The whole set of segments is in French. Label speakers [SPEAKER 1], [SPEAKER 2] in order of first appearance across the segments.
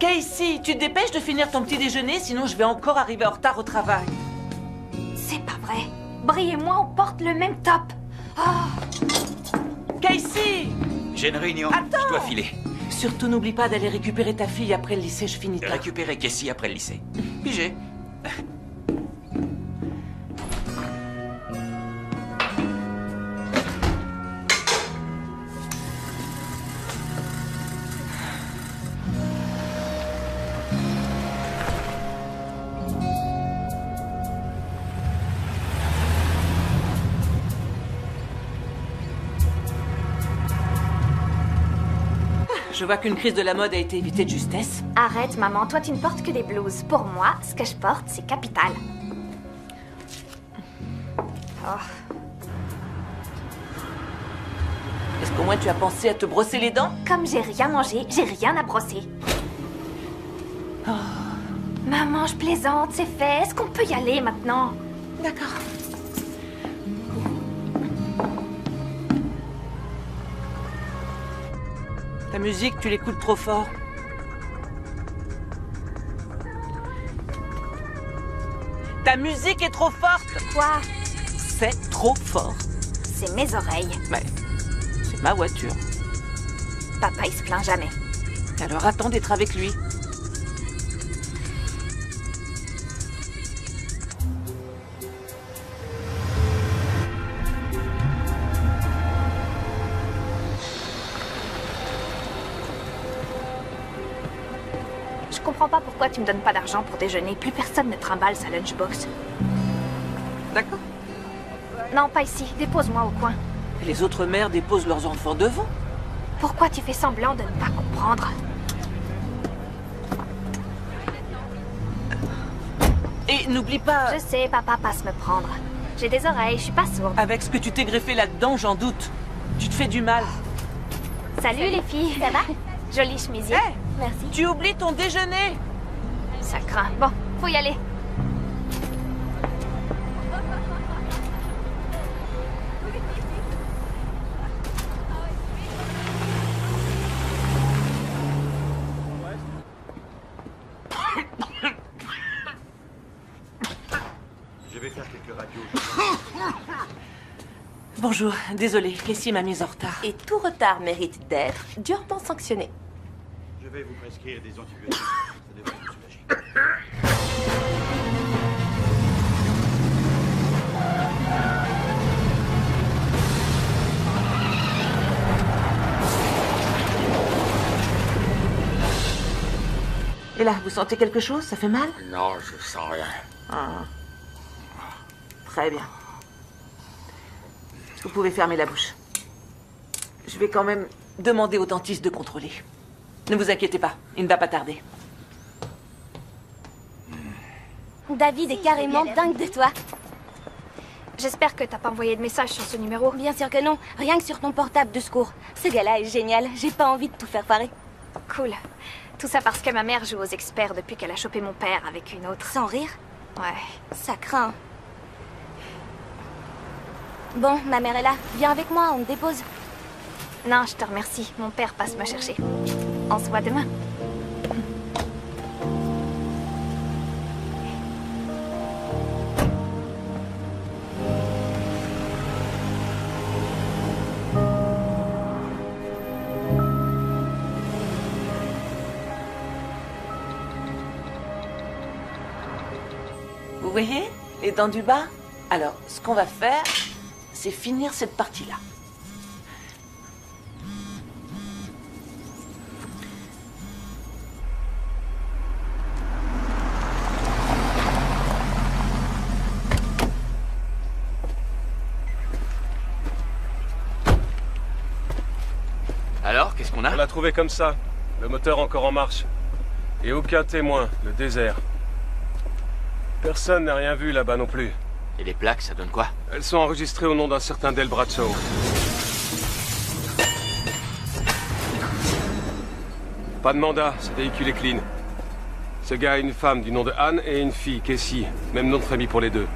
[SPEAKER 1] Casey, tu te dépêches de finir ton petit déjeuner, sinon je vais encore arriver en retard au travail.
[SPEAKER 2] C'est pas vrai. Brie et moi, on porte le même top. Oh.
[SPEAKER 1] Casey!
[SPEAKER 3] J'ai une réunion,
[SPEAKER 1] Attends!
[SPEAKER 3] je dois filer.
[SPEAKER 1] Surtout n'oublie pas d'aller récupérer ta fille après le lycée, je finis tard.
[SPEAKER 3] Récupérer Casey après le lycée. Pigé.
[SPEAKER 1] Je vois qu'une crise de la mode a été évitée de justesse.
[SPEAKER 2] Arrête, maman, toi tu ne portes que des blouses. Pour moi, ce que je porte, c'est capital. Oh.
[SPEAKER 1] Est-ce qu'au moins tu as pensé à te brosser les dents?
[SPEAKER 2] Comme j'ai rien mangé, j'ai rien à brosser.
[SPEAKER 1] Oh.
[SPEAKER 2] Maman, je plaisante, c'est fait. Est-ce qu'on peut y aller maintenant?
[SPEAKER 1] D'accord. Ta musique, tu l'écoutes trop fort. Ta musique est trop forte.
[SPEAKER 2] Quoi?
[SPEAKER 1] C'est trop fort.
[SPEAKER 2] C'est mes oreilles.
[SPEAKER 1] Mais c'est ma voiture.
[SPEAKER 2] Papa, il se plaint jamais.
[SPEAKER 1] Alors attends d'être avec lui.
[SPEAKER 2] Je comprends pas pourquoi tu me donnes pas d'argent pour déjeuner. Plus personne ne trimballe sa lunchbox.
[SPEAKER 1] D'accord.
[SPEAKER 2] Non, pas ici. Dépose-moi au coin.
[SPEAKER 1] Les autres mères déposent leurs enfants devant.
[SPEAKER 2] Pourquoi tu fais semblant de ne pas comprendre?
[SPEAKER 1] Et n'oublie pas...
[SPEAKER 2] Je sais, papa passe me prendre. J'ai des oreilles, je suis pas sourde.
[SPEAKER 1] Avec ce que tu t'es greffé là-dedans, j'en doute. Tu te fais du mal.
[SPEAKER 2] Salut les filles. Ça va? Jolie chemisier.
[SPEAKER 1] Hé!
[SPEAKER 2] Merci.
[SPEAKER 1] Tu oublies ton déjeuner.
[SPEAKER 2] Ça craint. Bon, faut y aller.
[SPEAKER 4] Je vais faire quelques radios.
[SPEAKER 1] Bonjour, désolée, Casey m'a mise en retard.
[SPEAKER 5] Et tout retard mérite d'être durement sanctionné.
[SPEAKER 4] Je vais vous prescrire des antibiotiques. Ça devrait vous soulager.
[SPEAKER 1] Et là, vous sentez quelque chose? Ça fait mal?
[SPEAKER 6] Non, je sens rien.
[SPEAKER 1] Ah. Très bien. Vous pouvez fermer la bouche. Je vais quand même demander au dentiste de contrôler. Ne vous inquiétez pas, il ne va pas tarder.
[SPEAKER 7] David est carrément dingue de toi.
[SPEAKER 2] J'espère que t'as pas envoyé de message sur ce numéro.
[SPEAKER 7] Bien sûr que non, rien que sur ton portable de secours. Ce gars-là est génial, j'ai pas envie de tout faire pareil.
[SPEAKER 2] Cool. Tout ça parce que ma mère joue aux experts depuis qu'elle a chopé mon père avec une autre.
[SPEAKER 7] Sans rire?
[SPEAKER 2] Ouais.
[SPEAKER 7] Ça craint. Bon, ma mère est là. Viens avec moi, on te dépose.
[SPEAKER 2] Non, je te remercie. Mon père passe me chercher. On se voit demain.
[SPEAKER 1] Vous voyez les dents du bas? Alors, ce qu'on va faire, c'est finir cette partie-là.
[SPEAKER 3] Alors, qu'est-ce qu'on
[SPEAKER 6] On
[SPEAKER 3] a?
[SPEAKER 6] l'a trouvé comme ça. Le moteur encore en marche. Et aucun témoin, le désert. Personne n'a rien vu là-bas non plus.
[SPEAKER 3] Et les plaques, ça donne quoi?
[SPEAKER 6] Elles sont enregistrées au nom d'un certain Del Braccio. Pas de mandat, ce véhicule est clean. Ce gars a une femme du nom de Anne et une fille, Casey. Même nom de famille pour les deux.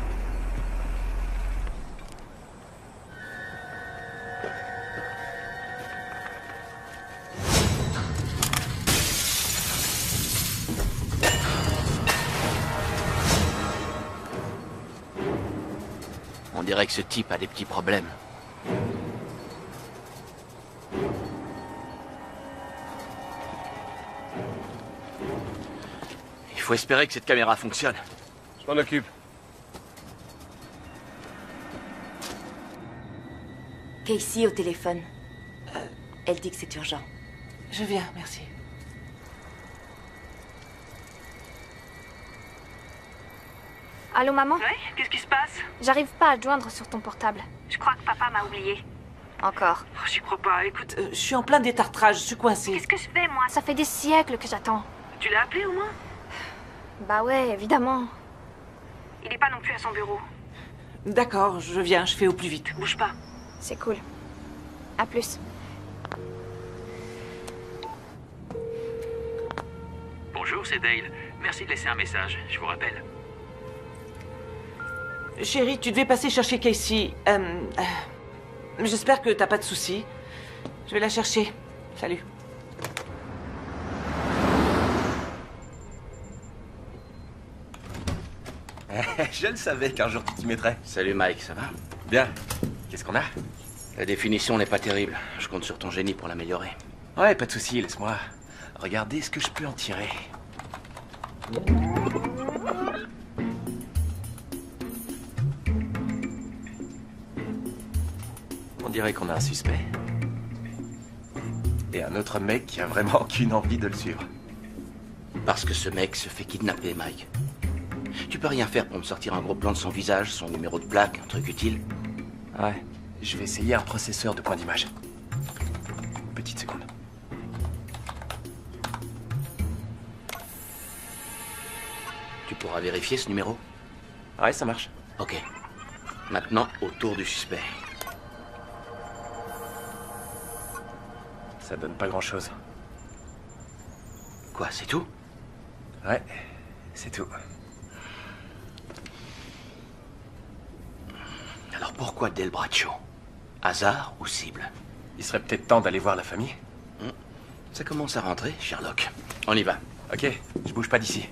[SPEAKER 3] On dirait que ce type a des petits problèmes. Il faut espérer que cette caméra fonctionne.
[SPEAKER 6] Je m'en occupe.
[SPEAKER 7] Casey au téléphone. Elle dit que c'est urgent.
[SPEAKER 1] Je viens, merci.
[SPEAKER 2] Allô, maman?
[SPEAKER 1] Oui, qu'est-ce qui se passe?
[SPEAKER 2] J'arrive pas à te joindre sur ton portable.
[SPEAKER 1] Je crois que papa m'a oublié.
[SPEAKER 2] Encore.
[SPEAKER 1] Oh, j'y crois pas. Écoute, je suis en plein détartrage, je suis coincée.
[SPEAKER 2] Qu'est-ce que je fais, moi? Ça fait des siècles que j'attends.
[SPEAKER 1] Tu l'as appelé au moins?
[SPEAKER 2] Bah ouais, évidemment.
[SPEAKER 1] Il est pas non plus à son bureau. D'accord, je viens, je fais au plus vite. Bouge pas.
[SPEAKER 2] C'est cool. À plus.
[SPEAKER 8] Bonjour, c'est Dale. Merci de laisser un message, je vous rappelle.
[SPEAKER 1] Chérie, tu devais passer chercher Casey. J'espère que t'as pas de soucis. Je vais la chercher. Salut.
[SPEAKER 9] Je le savais qu'un jour tu t'y mettrais.
[SPEAKER 3] Salut Mike, ça va?
[SPEAKER 9] Bien. Qu'est-ce qu'on a?
[SPEAKER 3] La définition n'est pas terrible. Je compte sur ton génie pour l'améliorer.
[SPEAKER 9] Ouais, pas de souci, laisse-moi regarder ce que je peux en tirer. On dirait qu'on a un suspect. Et un autre mec qui a vraiment aucune envie de le suivre.
[SPEAKER 3] Parce que ce mec se fait kidnapper, Mike. Tu peux rien faire pour me sortir un gros plan de son visage, son numéro de plaque, un truc utile?
[SPEAKER 9] Ouais. Je vais essayer un processeur de points d'image. Petite seconde.
[SPEAKER 3] Tu pourras vérifier ce numéro?
[SPEAKER 9] Ouais, ça marche.
[SPEAKER 3] Ok. Maintenant, au tour du suspect.
[SPEAKER 9] Ça donne pas grand-chose.
[SPEAKER 3] Quoi, c'est tout?
[SPEAKER 9] Ouais, c'est tout.
[SPEAKER 3] Alors pourquoi Del Braccio? Hasard ou cible?
[SPEAKER 9] Il serait peut-être temps d'aller voir la famille.
[SPEAKER 3] Ça commence à rentrer, Sherlock. On y va.
[SPEAKER 9] Ok, je bouge pas d'ici.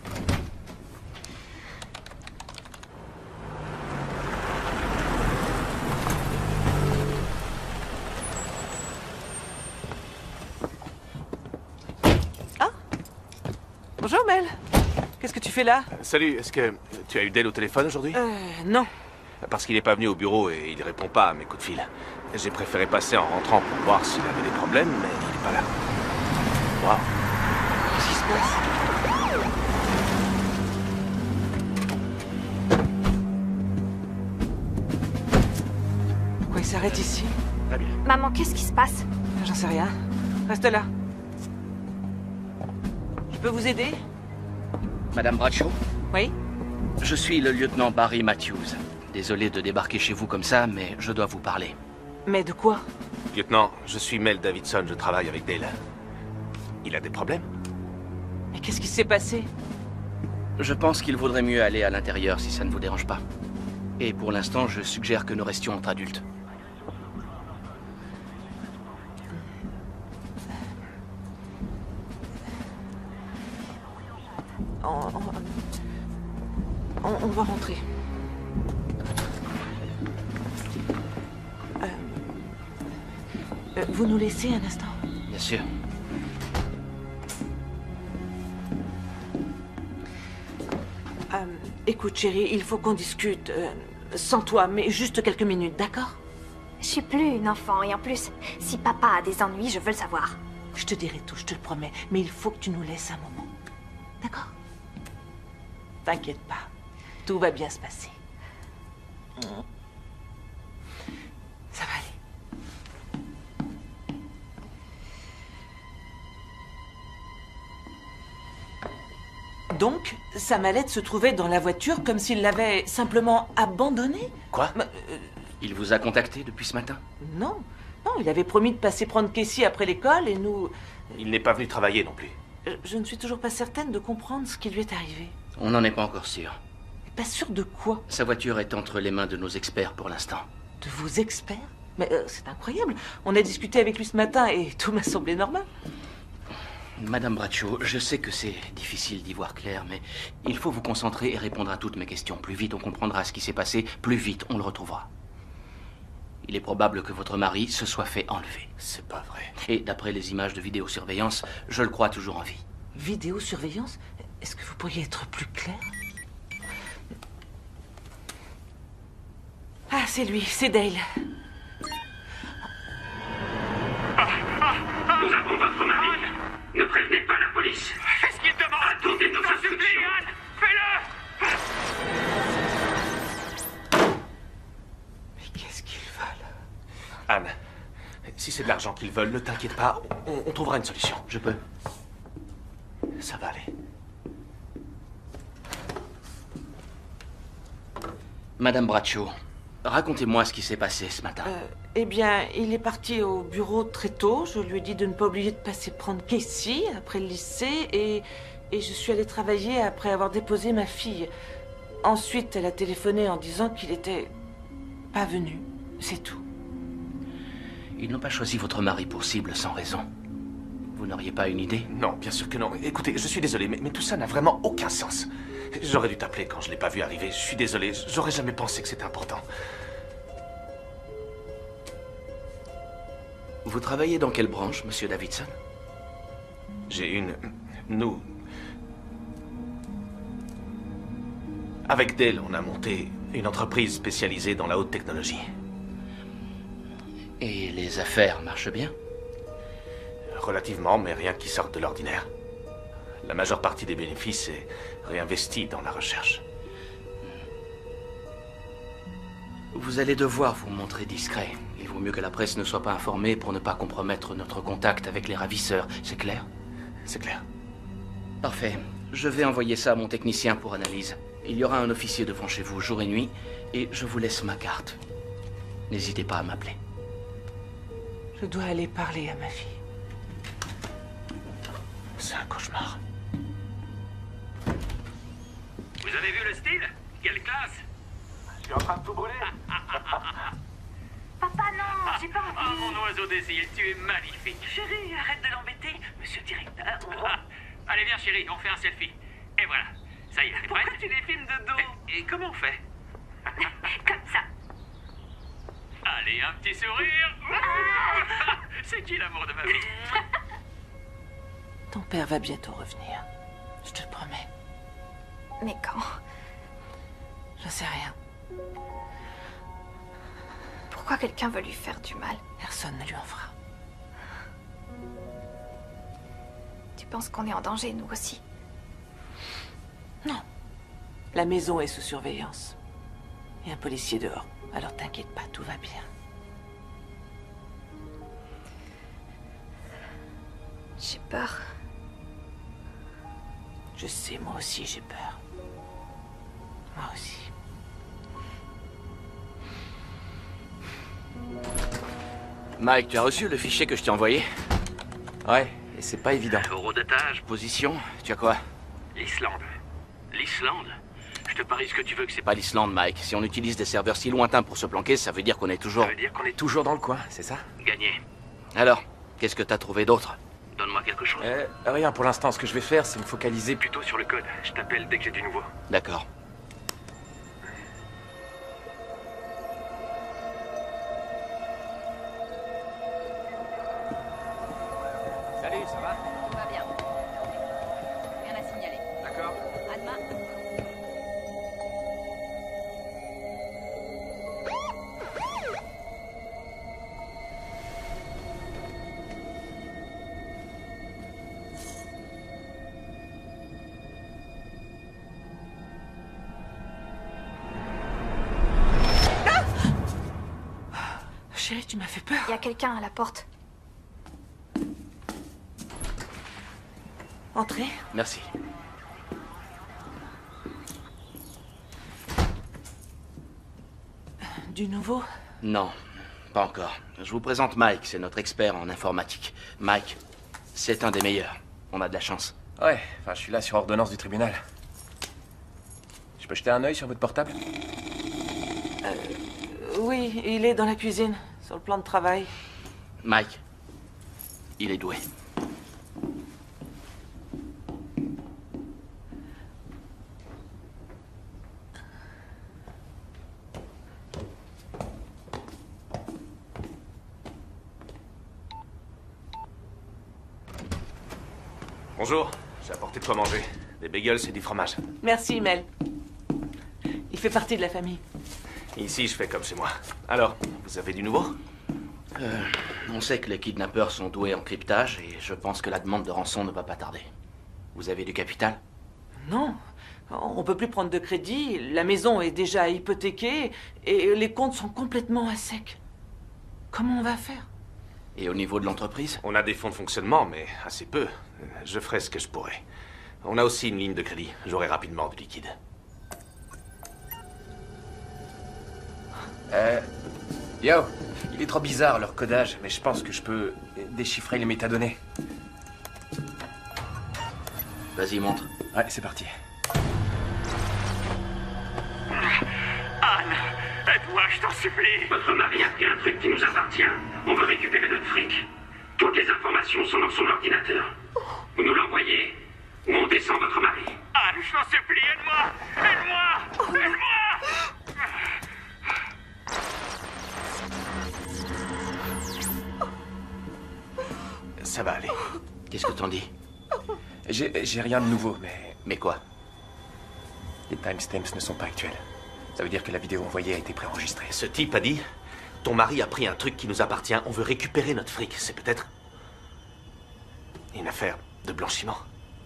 [SPEAKER 1] Bonjour, Mel. Qu'est-ce que tu fais là?
[SPEAKER 10] Salut, est-ce que tu as eu Dale au téléphone aujourd'hui?
[SPEAKER 1] Non.
[SPEAKER 10] Parce qu'il n'est pas venu au bureau et il répond pas à mes coups de fil. J'ai préféré passer en rentrant pour voir s'il avait des problèmes, mais il n'est pas là. Waouh.
[SPEAKER 1] Qu'est-ce qui se passe? Pourquoi il s'arrête ici?
[SPEAKER 10] Très bien.
[SPEAKER 2] Maman, qu'est-ce qui se passe?
[SPEAKER 1] J'en sais rien. Reste là. Je peux vous aider?
[SPEAKER 3] Madame Braccio?
[SPEAKER 1] Oui?
[SPEAKER 3] Je suis le lieutenant Barry Matthews. Désolé de débarquer chez vous comme ça, mais je dois vous parler.
[SPEAKER 1] Mais de quoi?
[SPEAKER 10] Lieutenant, je suis Mel Davidson, je travaille avec Dale. Il a des problèmes?
[SPEAKER 1] Mais qu'est-ce qui s'est passé?
[SPEAKER 3] Je pense qu'il vaudrait mieux aller à l'intérieur si ça ne vous dérange pas. Et pour l'instant, je suggère que nous restions entre adultes.
[SPEAKER 1] On va rentrer. Vous nous laissez un instant?
[SPEAKER 3] Bien sûr.
[SPEAKER 1] Écoute, chérie, il faut qu'on discute. Sans toi, mais juste quelques minutes, d'accord?
[SPEAKER 2] Je suis plus une enfant, et en plus, si papa a des ennuis, je veux le savoir.
[SPEAKER 1] Je te dirai tout, je te le promets. Mais il faut que tu nous laisses un moment. D'accord? T'inquiète pas. Tout va bien se passer. Ça va aller. Donc, sa mallette se trouvait dans la voiture comme s'il l'avait simplement abandonnée?
[SPEAKER 3] Quoi? Il vous a contacté depuis ce matin?
[SPEAKER 1] Non. Non, il avait promis de passer prendre Casey après l'école et nous...
[SPEAKER 10] Il n'est pas venu travailler non plus.
[SPEAKER 1] Je ne suis toujours pas certaine de comprendre ce qui lui est arrivé.
[SPEAKER 3] On n'en est pas encore sûr.
[SPEAKER 1] Pas sûr de quoi?
[SPEAKER 3] Sa voiture est entre les mains de nos experts pour l'instant.
[SPEAKER 1] De vos experts? Mais c'est incroyable. On a discuté avec lui ce matin et tout m'a semblé normal.
[SPEAKER 3] Madame Braccio, je sais que c'est difficile d'y voir clair, mais il faut vous concentrer et répondre à toutes mes questions. Plus vite on comprendra ce qui s'est passé, plus vite on le retrouvera. Il est probable que votre mari se soit fait enlever.
[SPEAKER 10] C'est pas vrai.
[SPEAKER 3] Et d'après les images de vidéosurveillance, je le crois toujours en vie.
[SPEAKER 1] Vidéosurveillance? Est-ce que vous pourriez être plus clair? Ah, c'est lui, c'est Dale.
[SPEAKER 8] Nous avons votre mari. Ne prévenez pas la police. Qu'est-ce qu'il demande? Attendez nos instructions. Anne, fais-le!
[SPEAKER 1] Mais qu'est-ce qu'ils veulent?
[SPEAKER 10] Anne, si c'est de l'argent qu'ils veulent, ne t'inquiète pas, on trouvera une solution.
[SPEAKER 3] Je peux.
[SPEAKER 10] Ça va aller.
[SPEAKER 3] Madame Braccio, racontez-moi ce qui s'est passé ce matin.
[SPEAKER 1] Eh bien, il est parti au bureau très tôt. Je lui ai dit de ne pas oublier de passer prendre Casey après le lycée et je suis allée travailler après avoir déposé ma fille. Ensuite, elle a téléphoné en disant qu'il était pas venu. C'est tout.
[SPEAKER 3] Ils n'ont pas choisi votre mari pour cible sans raison. Vous n'auriez pas une idée?
[SPEAKER 10] Non, bien sûr que non. Écoutez, je suis désolé, mais tout ça n'a vraiment aucun sens. J'aurais dû t'appeler quand je l'ai pas vu arriver. Je suis désolé, j'aurais jamais pensé que c'était important.
[SPEAKER 3] Vous travaillez dans quelle branche, monsieur Davidson?
[SPEAKER 10] Nous... Avec Dale, on a monté une entreprise spécialisée dans la haute technologie.
[SPEAKER 3] Et les affaires marchent bien?
[SPEAKER 10] Relativement, mais rien qui sorte de l'ordinaire. La majeure partie des bénéfices est réinvestie dans la recherche.
[SPEAKER 3] Vous allez devoir vous montrer discret. Il vaut mieux que la presse ne soit pas informée pour ne pas compromettre notre contact avec les ravisseurs. C'est clair?
[SPEAKER 10] C'est clair.
[SPEAKER 3] Parfait. Je vais envoyer ça à mon technicien pour analyse. Il y aura un officier devant chez vous jour et nuit, et je vous laisse ma carte. N'hésitez pas à m'appeler.
[SPEAKER 1] Je dois aller parler à ma fille.
[SPEAKER 10] C'est un cauchemar.
[SPEAKER 8] Vous avez vu le style? Quelle classe?
[SPEAKER 10] Je suis en train de tout brûler.
[SPEAKER 2] Papa, non, j'ai pas
[SPEAKER 8] Oh,
[SPEAKER 2] envie.
[SPEAKER 8] mon oiseau des îles, tu es magnifique.
[SPEAKER 1] Chérie, arrête de l'embêter. Monsieur le directeur.
[SPEAKER 8] Allez, viens, chérie, on fait un selfie. Et voilà. Ça y est, t'es prête?
[SPEAKER 1] Pourquoi tu les filmes de dos?
[SPEAKER 8] Et comment on fait?
[SPEAKER 2] Comme ça.
[SPEAKER 8] Allez, un petit sourire. C'est qui l'amour de ma vie?
[SPEAKER 1] Ton père va bientôt revenir. Je te le promets.
[SPEAKER 2] Mais quand?
[SPEAKER 1] Je sais rien.
[SPEAKER 2] Pourquoi quelqu'un veut lui faire du mal?
[SPEAKER 1] Personne ne lui en fera.
[SPEAKER 2] Tu penses qu'on est en danger, nous aussi?
[SPEAKER 1] Non. La maison est sous surveillance. Et un policier dehors. Alors t'inquiète pas, tout va bien.
[SPEAKER 2] J'ai peur.
[SPEAKER 1] Je sais, moi aussi j'ai peur. Moi aussi.
[SPEAKER 3] Mike, tu as reçu le fichier que je t'ai envoyé?
[SPEAKER 9] Ouais, et c'est pas évident.
[SPEAKER 8] Eurodatage,
[SPEAKER 3] Position, tu as quoi?
[SPEAKER 8] l'Islande. L'Islande? Je te parie ce que tu veux que c'est
[SPEAKER 3] Pas l'Islande, Mike. Si on utilise des serveurs si lointains pour se planquer, ça veut dire qu'on est toujours...
[SPEAKER 8] Ça veut dire qu'on est
[SPEAKER 9] Toujours dans le coin, c'est ça?
[SPEAKER 8] gagné.
[SPEAKER 3] Alors, qu'est-ce que t'as trouvé d'autre?
[SPEAKER 8] Donne-moi quelque chose?
[SPEAKER 9] Rien pour l'instant. Ce que je vais faire, c'est me focaliser
[SPEAKER 8] Plutôt sur le code. Je t'appelle dès que j'ai du nouveau.
[SPEAKER 3] D'accord.
[SPEAKER 9] Salut, ça va?
[SPEAKER 11] Tout va bien. Rien à signaler.
[SPEAKER 9] D'accord.
[SPEAKER 11] À demain.
[SPEAKER 1] Chérie, tu m'as fait peur.
[SPEAKER 2] Il y a quelqu'un à la porte.
[SPEAKER 1] Entrez.
[SPEAKER 3] Merci.
[SPEAKER 1] Du nouveau?
[SPEAKER 3] Non, pas encore. Je vous présente Mike, c'est notre expert en informatique. Mike, c'est un des meilleurs. On a de la chance.
[SPEAKER 9] Ouais, enfin, je suis là sur ordonnance du tribunal. Je peux jeter un œil sur votre portable?
[SPEAKER 1] Oui, il est dans la cuisine, sur le plan de travail.
[SPEAKER 3] Mike, il est doué.
[SPEAKER 10] Bonjour, j'ai apporté de quoi manger. Des bagels et du fromage.
[SPEAKER 1] Merci, Mel. Il fait partie de la famille.
[SPEAKER 10] Ici, je fais comme chez moi. Alors, vous avez du nouveau?
[SPEAKER 3] On sait que les kidnappeurs sont doués en cryptage et je pense que la demande de rançon ne va pas tarder. Vous avez du capital?
[SPEAKER 1] Non, on peut plus prendre de crédit, la maison est déjà hypothéquée et les comptes sont complètement à sec. Comment on va faire?
[SPEAKER 3] Et au niveau de l'entreprise?
[SPEAKER 10] On a des fonds de fonctionnement, mais assez peu. Je ferai ce que je pourrai. On a aussi une ligne de crédit. J'aurai rapidement du liquide.
[SPEAKER 9] Yo, il est trop bizarre leur codage, mais je pense que je peux déchiffrer les métadonnées.
[SPEAKER 3] Vas-y, montre.
[SPEAKER 9] Ouais, c'est parti.
[SPEAKER 8] Anne, aide-moi, je t'en supplie. Votre mari a pris un truc qui nous appartient. On veut récupérer notre fric. Toutes les informations sont dans son ordinateur. Vous nous l'envoyez, ou on descend votre mari. Anne, je t'en supplie, aide-moi. Aide-moi. Aide-moi.
[SPEAKER 10] Ça va aller.
[SPEAKER 3] Qu'est-ce que t'en dis?
[SPEAKER 9] J'ai rien de nouveau, mais
[SPEAKER 3] Mais quoi?
[SPEAKER 9] les timestamps ne sont pas actuels. Ça veut dire que la vidéo envoyée a été préenregistrée.
[SPEAKER 10] Ce type a dit, ton mari a pris un truc qui nous appartient. On veut récupérer notre fric. C'est peut-être une affaire de blanchiment.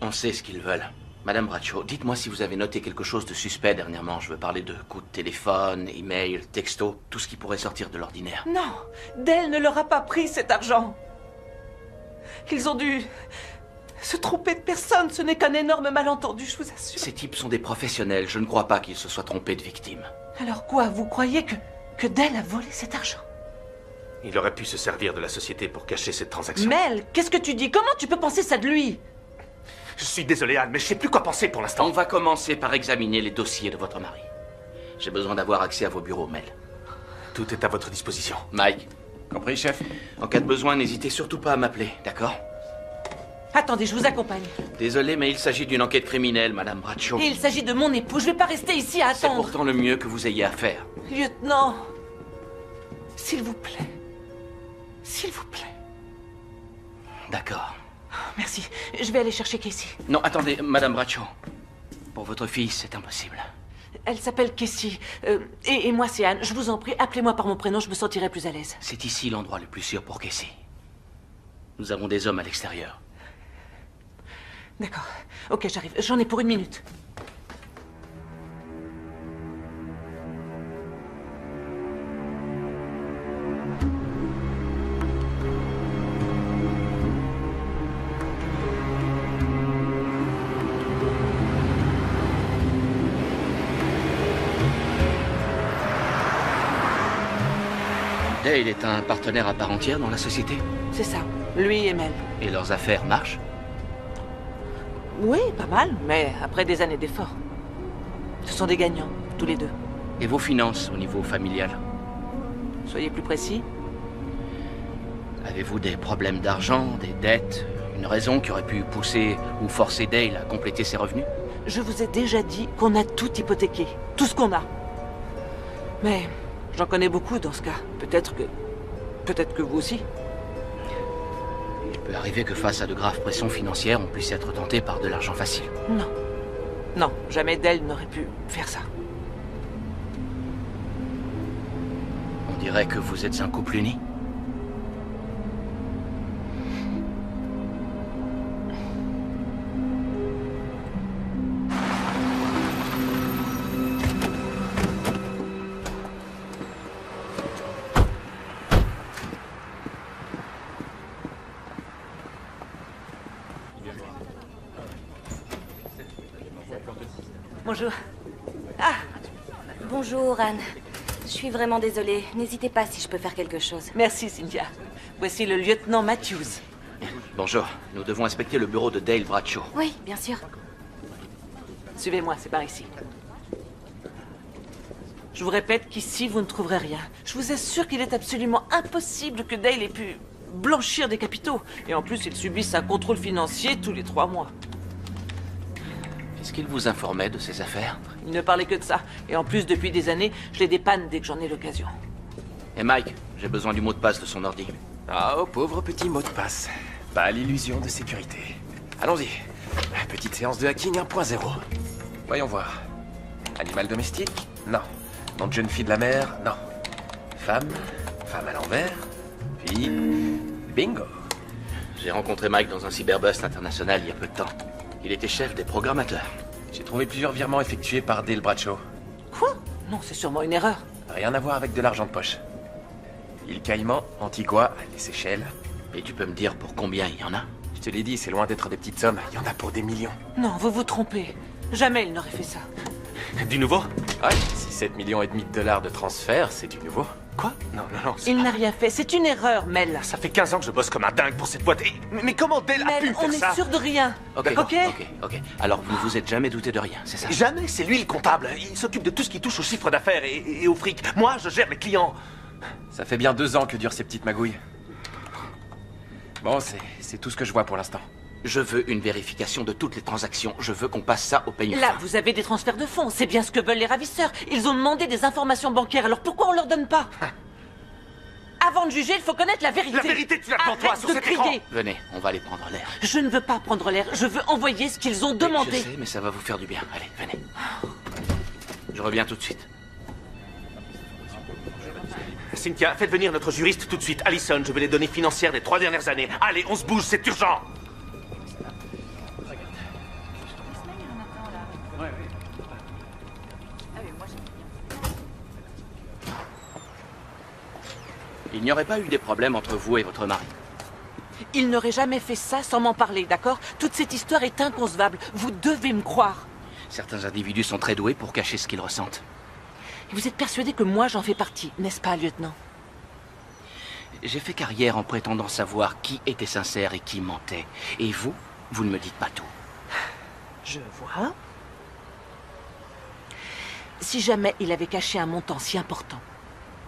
[SPEAKER 3] On sait ce qu'ils veulent. Madame Bradshaw, dites-moi si vous avez noté quelque chose de suspect dernièrement. Je veux parler de coups de téléphone, email, texto, tout ce qui pourrait sortir de l'ordinaire.
[SPEAKER 1] Non, Dell ne leur a pas pris cet argent. Ils ont dû se tromper de personne. Ce n'est qu'un énorme malentendu, je vous assure.
[SPEAKER 3] Ces types sont des professionnels. Je ne crois pas qu'ils se soient trompés de victime.
[SPEAKER 1] Alors quoi, vous croyez que Dell a volé cet argent?
[SPEAKER 10] Il aurait pu se servir de la société pour cacher cette transaction.
[SPEAKER 1] Mel, qu'est-ce que tu dis? Comment tu peux penser ça de lui?
[SPEAKER 10] Je suis désolé, Anne, mais je sais plus quoi penser pour l'instant.
[SPEAKER 3] On va commencer par examiner les dossiers de votre mari. J'ai besoin d'avoir accès à vos bureaux, Mel.
[SPEAKER 10] Tout est à votre disposition.
[SPEAKER 3] Mike,
[SPEAKER 9] Compris, chef?
[SPEAKER 3] en cas de besoin, n'hésitez surtout pas à m'appeler, d'accord?
[SPEAKER 1] Attendez, je vous accompagne.
[SPEAKER 3] Désolé, mais il s'agit d'une enquête criminelle, Madame Bradshaw.
[SPEAKER 1] Et il s'agit de mon époux, je vais pas rester ici à
[SPEAKER 3] C'est
[SPEAKER 1] attendre.
[SPEAKER 3] pourtant le mieux que vous ayez à faire.
[SPEAKER 1] Lieutenant, s'il vous plaît. S'il vous plaît.
[SPEAKER 3] D'accord.
[SPEAKER 1] Merci, je vais aller chercher Casey.
[SPEAKER 3] Non, attendez, Madame Bradshaw. Pour votre fille, c'est impossible.
[SPEAKER 1] Elle s'appelle Casey. Et moi, c'est Anne. Je vous en prie, appelez-moi par mon prénom, je me sentirai plus à l'aise.
[SPEAKER 3] C'est ici l'endroit le plus sûr pour Casey. Nous avons des hommes à l'extérieur.
[SPEAKER 1] D'accord. Ok, j'arrive. J'en ai pour 1 minute.
[SPEAKER 3] Dale est un partenaire à part entière dans la société.
[SPEAKER 1] C'est ça. Lui et Mel.
[SPEAKER 3] Et leurs affaires marchent.
[SPEAKER 1] Oui, pas mal, mais après des années d'efforts. Ce sont des gagnants, tous les deux.
[SPEAKER 3] Et vos finances au niveau familial?
[SPEAKER 1] Soyez plus précis.
[SPEAKER 3] Avez-vous des problèmes d'argent, des dettes, une Une raison qui aurait pu pousser ou forcer Dale à compléter ses revenus?
[SPEAKER 1] Je vous ai déjà dit qu'on a tout hypothéqué. Tout ce qu'on a. Mais j'en connais beaucoup dans ce cas. Peut-être que vous aussi.
[SPEAKER 3] Il peut arriver que face à de graves pressions financières, on puisse être tenté par de l'argent facile.
[SPEAKER 1] Non. Non, jamais Dale n'aurait pu faire ça.
[SPEAKER 3] On dirait que vous êtes un couple uni.
[SPEAKER 1] Bonjour. Ah,
[SPEAKER 7] Bonjour, Anne. Je suis vraiment désolée. N'hésitez pas si je peux faire quelque chose.
[SPEAKER 1] merci Cynthia. Voici le lieutenant Matthews.
[SPEAKER 3] Bonjour, nous devons inspecter le bureau de Dale Bradshaw.
[SPEAKER 7] Oui, bien sûr.
[SPEAKER 1] Suivez-moi, c'est par ici. Je vous répète qu'ici, vous ne trouverez rien. Je vous assure qu'il est absolument impossible que Dale ait pu blanchir des capitaux. Et en plus, il subisse un contrôle financier tous les 3 mois.
[SPEAKER 3] Est-ce qu'il vous informait de ses affaires?
[SPEAKER 1] Il ne parlait que de ça. Et en plus, depuis des années, je les dépanne dès que j'en ai l'occasion.
[SPEAKER 3] Et Mike, j'ai besoin du mot de passe de son ordi.
[SPEAKER 9] Ah, oh, pauvre petit mot de passe. Pas l'illusion de sécurité. Allons-y. Petite séance de hacking 1.0. Voyons voir. Animal domestique? Non. Nom de jeune fille de la mer? Non. Femme? Femme à l'envers? Fille? Bingo.
[SPEAKER 3] J'ai rencontré Mike dans un cyberbust international il y a peu de temps. Il était chef des programmateurs.
[SPEAKER 9] J'ai trouvé plusieurs virements effectués par Dale Bradshaw.
[SPEAKER 1] Quoi? Non, c'est sûrement une erreur.
[SPEAKER 9] Rien à voir avec de l'argent de poche. Île Caïman, Antigua, les Seychelles.
[SPEAKER 3] Et tu peux me dire pour combien il y en a?
[SPEAKER 9] Je te l'ai dit, c'est loin d'être des petites sommes. Il y en a pour des millions.
[SPEAKER 1] Non, vous vous trompez. Jamais il n'aurait fait ça.
[SPEAKER 10] Du nouveau?
[SPEAKER 9] Ouais, si 7,5 millions de dollars de transfert, c'est du nouveau.
[SPEAKER 10] Quoi? Non, non, non.
[SPEAKER 1] Il n'a rien fait. C'est une erreur, Mel.
[SPEAKER 10] Ça fait 15 ans que je bosse comme un dingue pour cette boîte. Mais comment Dale a pu
[SPEAKER 1] Mel,
[SPEAKER 10] faire
[SPEAKER 1] on
[SPEAKER 10] ça?
[SPEAKER 1] est sûr de rien.
[SPEAKER 3] Ok.
[SPEAKER 1] Ok.
[SPEAKER 3] Alors, vous ne vous êtes jamais douté de rien, c'est ça?
[SPEAKER 10] Jamais, c'est lui le comptable. Il s'occupe de tout ce qui touche au chiffre d'affaires et au fric. Moi, je gère les clients.
[SPEAKER 9] Ça fait bien 2 ans que durent ces petites magouilles. Bon, c'est tout ce que je vois pour l'instant.
[SPEAKER 3] Je veux une vérification de toutes les transactions. Je veux qu'on passe ça au peigne
[SPEAKER 1] Là,
[SPEAKER 3] fin.
[SPEAKER 1] vous avez des transferts de fonds. C'est bien ce que veulent les ravisseurs. Ils ont demandé des informations bancaires. Alors pourquoi on leur donne pas? Avant de juger, il faut connaître la vérité.
[SPEAKER 10] La vérité, tu la prends toi
[SPEAKER 1] Arrête
[SPEAKER 10] sur
[SPEAKER 1] de
[SPEAKER 10] cet
[SPEAKER 1] crier.
[SPEAKER 10] écran.
[SPEAKER 3] Venez, on va aller prendre l'air.
[SPEAKER 1] Je ne veux pas prendre l'air. Je veux envoyer ce qu'ils ont demandé.
[SPEAKER 3] Je sais, mais ça va vous faire du bien. Allez, venez. Je reviens tout de suite.
[SPEAKER 10] Cynthia, faites venir notre juriste tout de suite. Allison, je veux les données financières des 3 dernières années. Allez, on se bouge, c'est urgent.
[SPEAKER 3] Il n'y aurait pas eu des problèmes entre vous et votre mari?
[SPEAKER 1] Il n'aurait jamais fait ça sans m'en parler, d'accord? Toute cette histoire est inconcevable. Vous devez me croire.
[SPEAKER 3] Certains individus sont très doués pour cacher ce qu'ils ressentent.
[SPEAKER 1] Vous êtes persuadé que moi j'en fais partie, n'est-ce pas, lieutenant?
[SPEAKER 3] J'ai fait carrière en prétendant savoir qui était sincère et qui mentait. Et vous, vous ne me dites pas tout.
[SPEAKER 1] Je vois. Si jamais il avait caché un montant si important,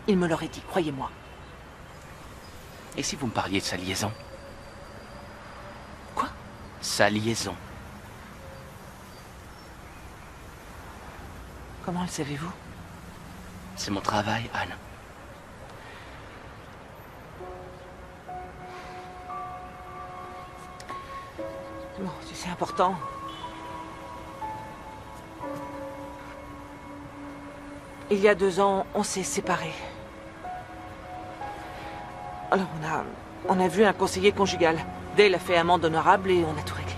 [SPEAKER 1] il me l'aurait dit, croyez-moi.
[SPEAKER 3] Et si vous me parliez de sa liaison?
[SPEAKER 1] Quoi?
[SPEAKER 3] Sa liaison.
[SPEAKER 1] Comment le savez-vous?
[SPEAKER 3] C'est mon travail, Anne.
[SPEAKER 1] Bon, si c'est important. Il y a 2 ans, on s'est séparés. Alors on a vu un conseiller conjugal. Dale a fait amende honorable et on a tout réglé.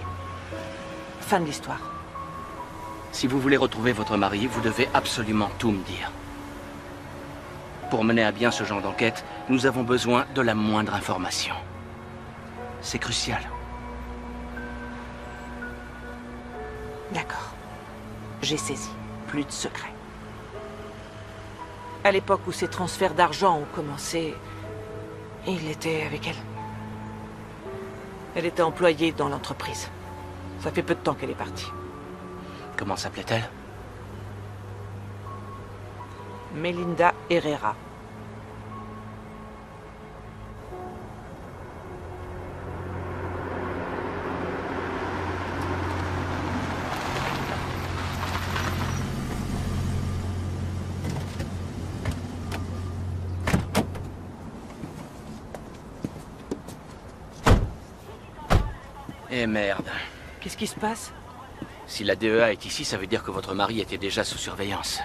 [SPEAKER 1] Fin de l'histoire.
[SPEAKER 3] Si vous voulez retrouver votre mari, vous devez absolument tout me dire. Pour mener à bien ce genre d'enquête, nous avons besoin de la moindre information. C'est crucial.
[SPEAKER 1] D'accord. J'ai saisi. Plus de secrets. À l'époque où ces transferts d'argent ont commencé, il était avec elle. Elle était employée dans l'entreprise. Ça fait peu de temps qu'elle est partie.
[SPEAKER 3] Comment s'appelait-elle?
[SPEAKER 1] Melinda Herrera.
[SPEAKER 3] Eh merde.
[SPEAKER 1] Qu'est-ce qui se passe?
[SPEAKER 3] Si la DEA est ici, ça veut dire que votre mari était déjà sous surveillance.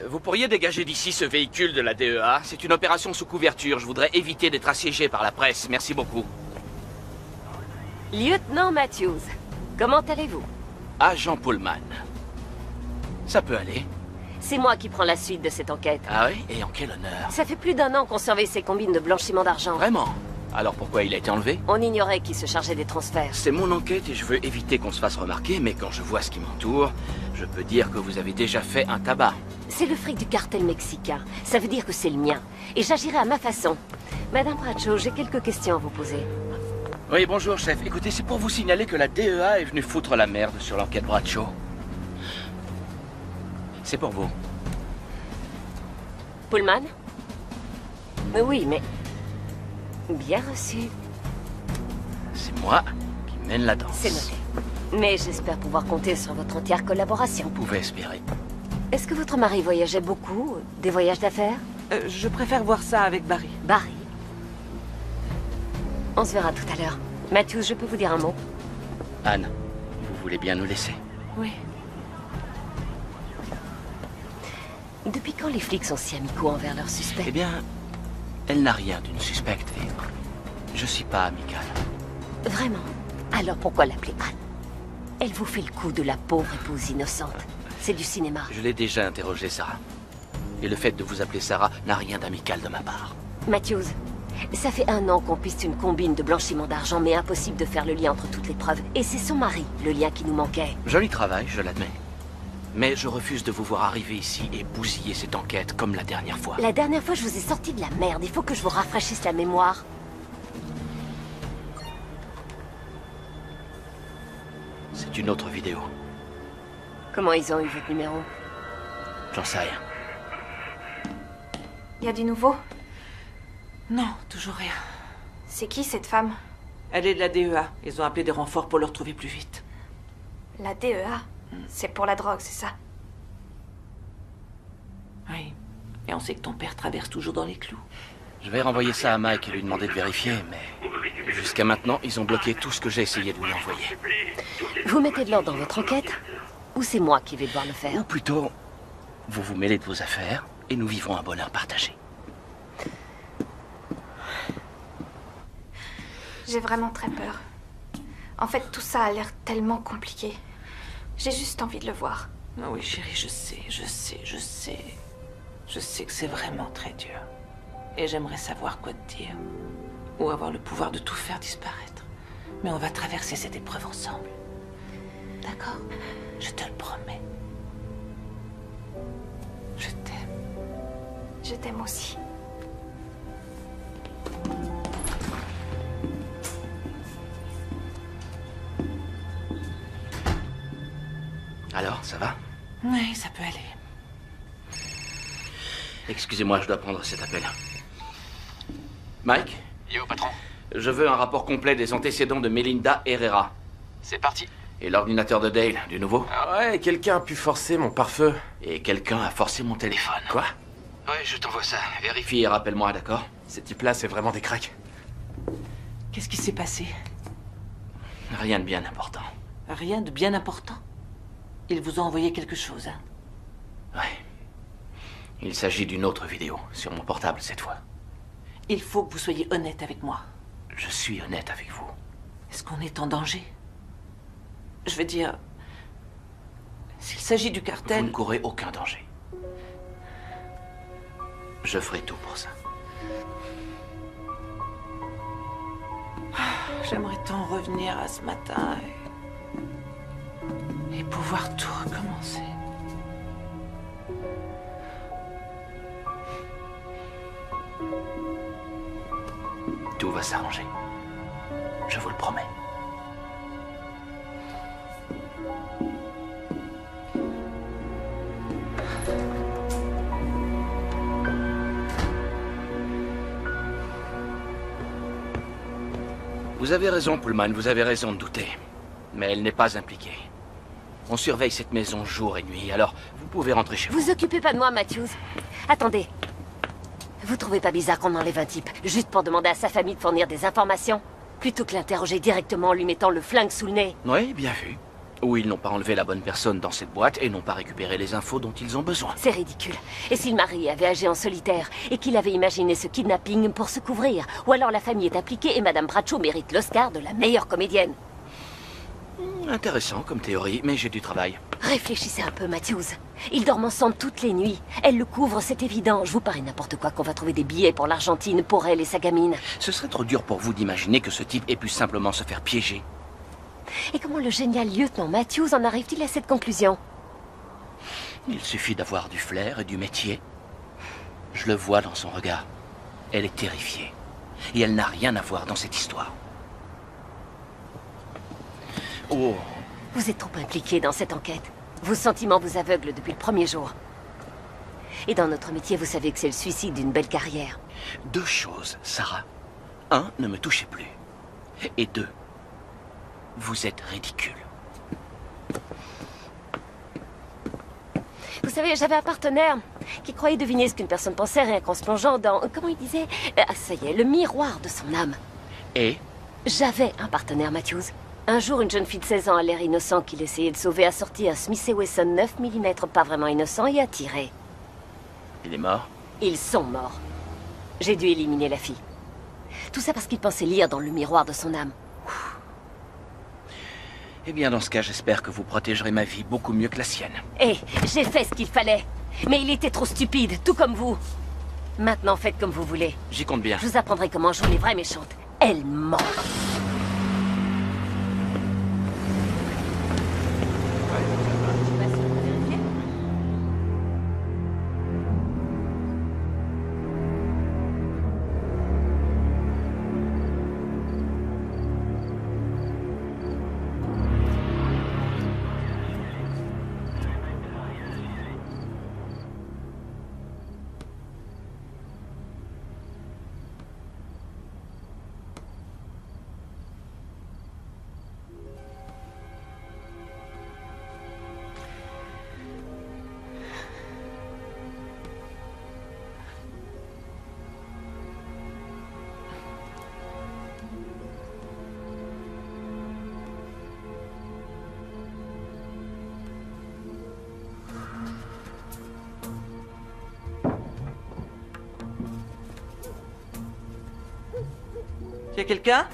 [SPEAKER 3] Vous pourriez dégager d'ici ce véhicule de la DEA? C'est une opération sous couverture. Je voudrais éviter d'être assiégé par la presse. Merci beaucoup.
[SPEAKER 5] Lieutenant Matthews, comment allez-vous?
[SPEAKER 3] Agent Pullman. Ça peut aller.
[SPEAKER 5] C'est moi qui prends la suite de cette enquête.
[SPEAKER 3] Ah oui? Et en quel honneur?
[SPEAKER 5] Ça fait plus d'1 an qu'on surveille ces combines de blanchiment d'argent.
[SPEAKER 3] Vraiment? Alors pourquoi il a été enlevé?
[SPEAKER 5] On ignorait qui se chargeait des transferts.
[SPEAKER 3] C'est mon enquête et je veux éviter qu'on se fasse remarquer, mais quand je vois ce qui m'entoure, je peux dire que vous avez déjà fait un tabac.
[SPEAKER 5] C'est le fric du cartel mexicain. Ça veut dire que c'est le mien. Et j'agirai à ma façon. Madame Bradshaw, j'ai quelques questions à vous poser.
[SPEAKER 3] Oui, bonjour, chef. Écoutez, c'est pour vous signaler que la DEA est venue foutre la merde sur l'enquête Bradshaw. C'est pour vous.
[SPEAKER 5] Pullman? Oui, mais... Bien reçu.
[SPEAKER 3] C'est moi qui mène la danse.
[SPEAKER 5] C'est noté. Mais j'espère pouvoir compter sur votre entière collaboration.
[SPEAKER 3] Vous pouvez espérer.
[SPEAKER 5] Est-ce que votre mari voyageait beaucoup? Des voyages d'affaires?
[SPEAKER 1] Je préfère voir ça avec Barry.
[SPEAKER 5] Barry? On se verra tout à l'heure. Matthews, je peux vous dire un mot?
[SPEAKER 3] Anne, vous voulez bien nous laisser?
[SPEAKER 1] Oui.
[SPEAKER 5] Depuis quand les flics sont si amicaux envers leurs suspects?
[SPEAKER 3] Eh bien, elle n'a rien d'une suspecte et je suis pas amical.
[SPEAKER 5] Vraiment? Alors pourquoi l'appeler Anne? Elle vous fait le coup de la pauvre épouse innocente. C'est du cinéma.
[SPEAKER 3] Je l'ai déjà interrogé, Sarah. Et le fait de vous appeler Sarah n'a rien d'amical de ma part.
[SPEAKER 5] Matthews, ça fait 1 an qu'on piste une combine de blanchiment d'argent, mais impossible de faire le lien entre toutes les preuves. Et c'est son mari, le lien qui nous manquait.
[SPEAKER 3] Joli travail, je l'admets. Mais je refuse de vous voir arriver ici et bousiller cette enquête comme la dernière fois.
[SPEAKER 5] La dernière fois, je vous ai sorti de la merde. Il faut que je vous rafraîchisse la mémoire.
[SPEAKER 3] C'est une autre vidéo.
[SPEAKER 5] Comment ils ont eu votre numéro?
[SPEAKER 3] J'en sais rien.
[SPEAKER 2] Y a du nouveau?
[SPEAKER 1] Non, toujours rien.
[SPEAKER 2] C'est qui cette femme?
[SPEAKER 1] Elle est de la DEA. Ils ont appelé des renforts pour le retrouver plus vite.
[SPEAKER 2] La DEA? C'est pour la drogue, c'est ça?
[SPEAKER 1] Oui. Et on sait que ton père traverse toujours dans les clous.
[SPEAKER 3] Je vais renvoyer ça à Mike et lui demander de vérifier, mais jusqu'à maintenant, ils ont bloqué tout ce que j'ai essayé de lui envoyer.
[SPEAKER 5] Vous mettez de l'ordre dans votre enquête? Ou c'est moi qui vais devoir le faire?
[SPEAKER 3] Ou plutôt, vous vous mêlez de vos affaires et nous vivons un bonheur partagé.
[SPEAKER 2] J'ai vraiment très peur. En fait, tout ça a l'air tellement compliqué. J'ai juste envie de le voir.
[SPEAKER 1] Ah oui, chérie, je sais. Je sais que c'est vraiment très dur. Et j'aimerais savoir quoi te dire. Ou avoir le pouvoir de tout faire disparaître. Mais on va traverser cette épreuve ensemble. D'accord? Je te le promets. Je t'aime.
[SPEAKER 2] Je t'aime aussi.
[SPEAKER 3] Alors, ça va?
[SPEAKER 1] Oui, ça peut aller.
[SPEAKER 3] Excusez-moi, je dois prendre cet appel. Mike?
[SPEAKER 9] Yo, patron.
[SPEAKER 3] Je veux un rapport complet des antécédents de Melinda Herrera.
[SPEAKER 9] C'est parti.
[SPEAKER 3] Et l'ordinateur de Dale, du nouveau?
[SPEAKER 9] Ah ouais, quelqu'un a pu forcer mon pare-feu.
[SPEAKER 3] Et quelqu'un a forcé mon téléphone.
[SPEAKER 9] Quoi?
[SPEAKER 3] Ouais, je t'envoie ça. Vérifie et rappelle-moi, d'accord?
[SPEAKER 9] Ces types-là, c'est vraiment des cracks.
[SPEAKER 1] Qu'est-ce qui s'est passé?
[SPEAKER 3] Rien de bien important.
[SPEAKER 1] Rien de bien important? Ils vous ont envoyé quelque chose, hein?
[SPEAKER 3] Ouais. Il s'agit d'une autre vidéo, sur mon portable cette fois.
[SPEAKER 1] Il faut que vous soyez honnête avec moi.
[SPEAKER 3] Je suis honnête avec vous.
[SPEAKER 1] Est-ce qu'on est en danger? Je veux dire, s'il s'agit du cartel...
[SPEAKER 3] Vous ne courez aucun danger. Je ferai tout pour ça.
[SPEAKER 1] J'aimerais tant revenir à ce matin et pouvoir tout recommencer.
[SPEAKER 3] Tout va s'arranger. Je vous le promets. Vous avez raison, Pullman, vous avez raison de douter. Mais elle n'est pas impliquée. On surveille cette maison jour et nuit, alors vous pouvez rentrer chez vous.
[SPEAKER 5] Vous occupez pas de moi, Matthews. Attendez. Vous trouvez pas bizarre qu'on enlève un type juste pour demander à sa famille de fournir des informations? plutôt que l'interroger directement en lui mettant le flingue sous le nez.
[SPEAKER 3] Oui, bien vu. Ou ils n'ont pas enlevé la bonne personne dans cette boîte et n'ont pas récupéré les infos dont ils ont besoin.
[SPEAKER 5] C'est ridicule. Et si le mari avait agi en solitaire et qu'il avait imaginé ce kidnapping pour se couvrir? Ou alors la famille est impliquée et Madame Bradshaw mérite l'Oscar de la meilleure comédienne?
[SPEAKER 3] Intéressant comme théorie, mais j'ai du travail.
[SPEAKER 5] Réfléchissez un peu, Matthews. Ils dorment ensemble toutes les nuits. Elle le couvre, c'est évident. Je vous parie n'importe quoi qu'on va trouver des billets pour l'Argentine, pour elle et sa gamine.
[SPEAKER 3] Ce serait trop dur pour vous d'imaginer que ce type ait pu simplement se faire piéger.
[SPEAKER 5] Et comment le génial lieutenant Matthews en arrive-t-il à cette conclusion?
[SPEAKER 3] Il suffit d'avoir du flair et du métier. Je le vois dans son regard. Elle est terrifiée. Et elle n'a rien à voir dans cette histoire. Oh.
[SPEAKER 5] Vous êtes trop impliqué dans cette enquête. Vos sentiments vous aveuglent depuis le premier jour. Et dans notre métier, vous savez que c'est le suicide d'une belle carrière.
[SPEAKER 3] 2 choses, Sarah. 1, ne me touchez plus. Et 2, vous êtes ridicule.
[SPEAKER 5] Vous savez, j'avais un partenaire qui croyait deviner ce qu'une personne pensait rien qu'en se plongeant dans... Comment il disait? Ah, ça y est, le miroir de son âme.
[SPEAKER 3] Et?
[SPEAKER 5] J'avais un partenaire, Matthews. Un jour, une jeune fille de 16 ans à l'air innocent qu'il essayait de sauver a sorti un Smith & Wesson 9 mm pas vraiment innocent et a tiré.
[SPEAKER 3] Il est mort?
[SPEAKER 5] Ils sont morts. J'ai dû éliminer la fille. Tout ça parce qu'il pensait lire dans le miroir de son âme.
[SPEAKER 3] Eh bien, dans ce cas, j'espère que vous protégerez ma vie beaucoup mieux que la sienne.
[SPEAKER 5] Eh, j'ai fait ce qu'il fallait. Mais il était trop stupide, tout comme vous. Maintenant, faites comme vous voulez.
[SPEAKER 3] J'y compte bien.
[SPEAKER 5] Je vous apprendrai comment jouer les vraies méchantes. Elle ment.
[SPEAKER 1] Y a quelqu'un?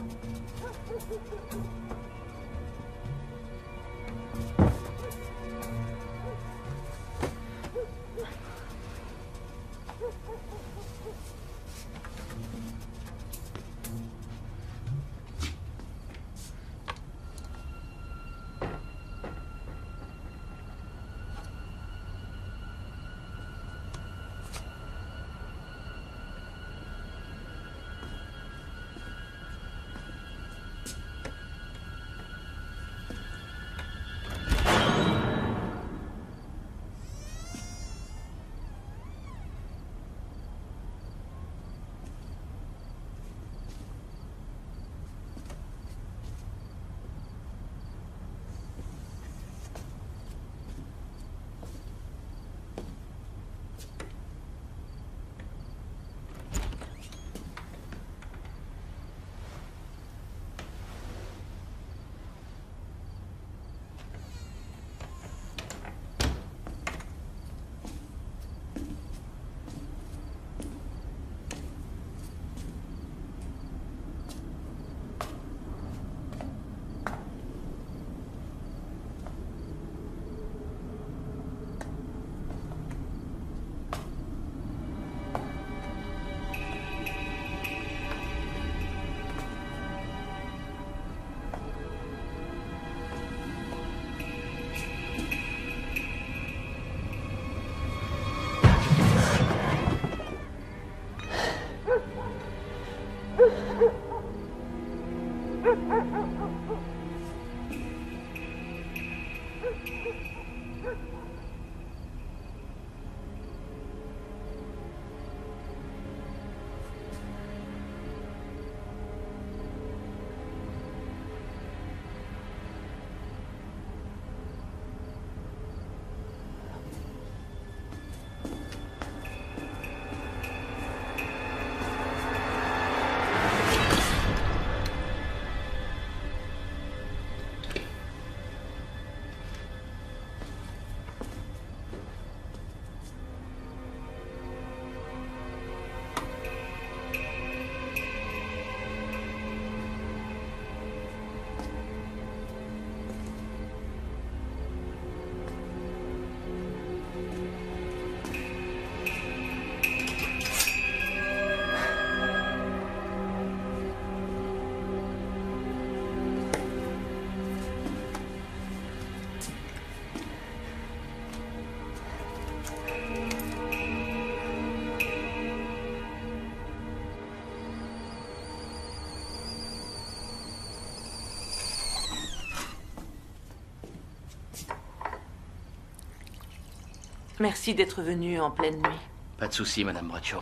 [SPEAKER 1] Merci d'être venu en pleine nuit.
[SPEAKER 3] Pas de souci, Madame Braccio.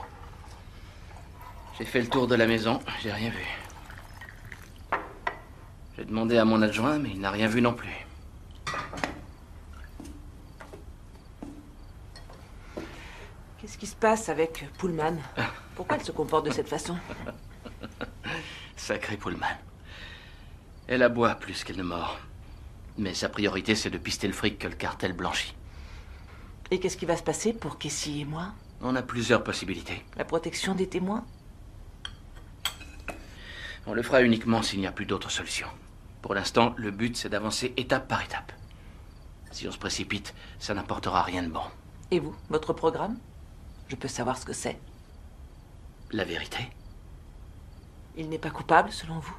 [SPEAKER 3] J'ai fait le tour de la maison, j'ai rien vu. J'ai demandé à mon adjoint, mais il n'a rien vu non plus.
[SPEAKER 1] Qu'est-ce qui se passe avec Pullman? Pourquoi elle se comporte de cette façon?
[SPEAKER 3] Sacré Pullman. Elle aboie plus qu'elle ne mord. Mais sa priorité, c'est de pister le fric que le cartel blanchit.
[SPEAKER 1] Et qu'est-ce qui va se passer pour Casey et moi?
[SPEAKER 3] On a plusieurs possibilités.
[SPEAKER 1] La protection des témoins?
[SPEAKER 3] On le fera uniquement s'il n'y a plus d'autre solution. Pour l'instant, le but, c'est d'avancer étape par étape. Si on se précipite, ça n'apportera rien de bon.
[SPEAKER 1] Et vous, votre programme? Je peux savoir ce que c'est.
[SPEAKER 3] La vérité?
[SPEAKER 1] Il n'est pas coupable, selon vous?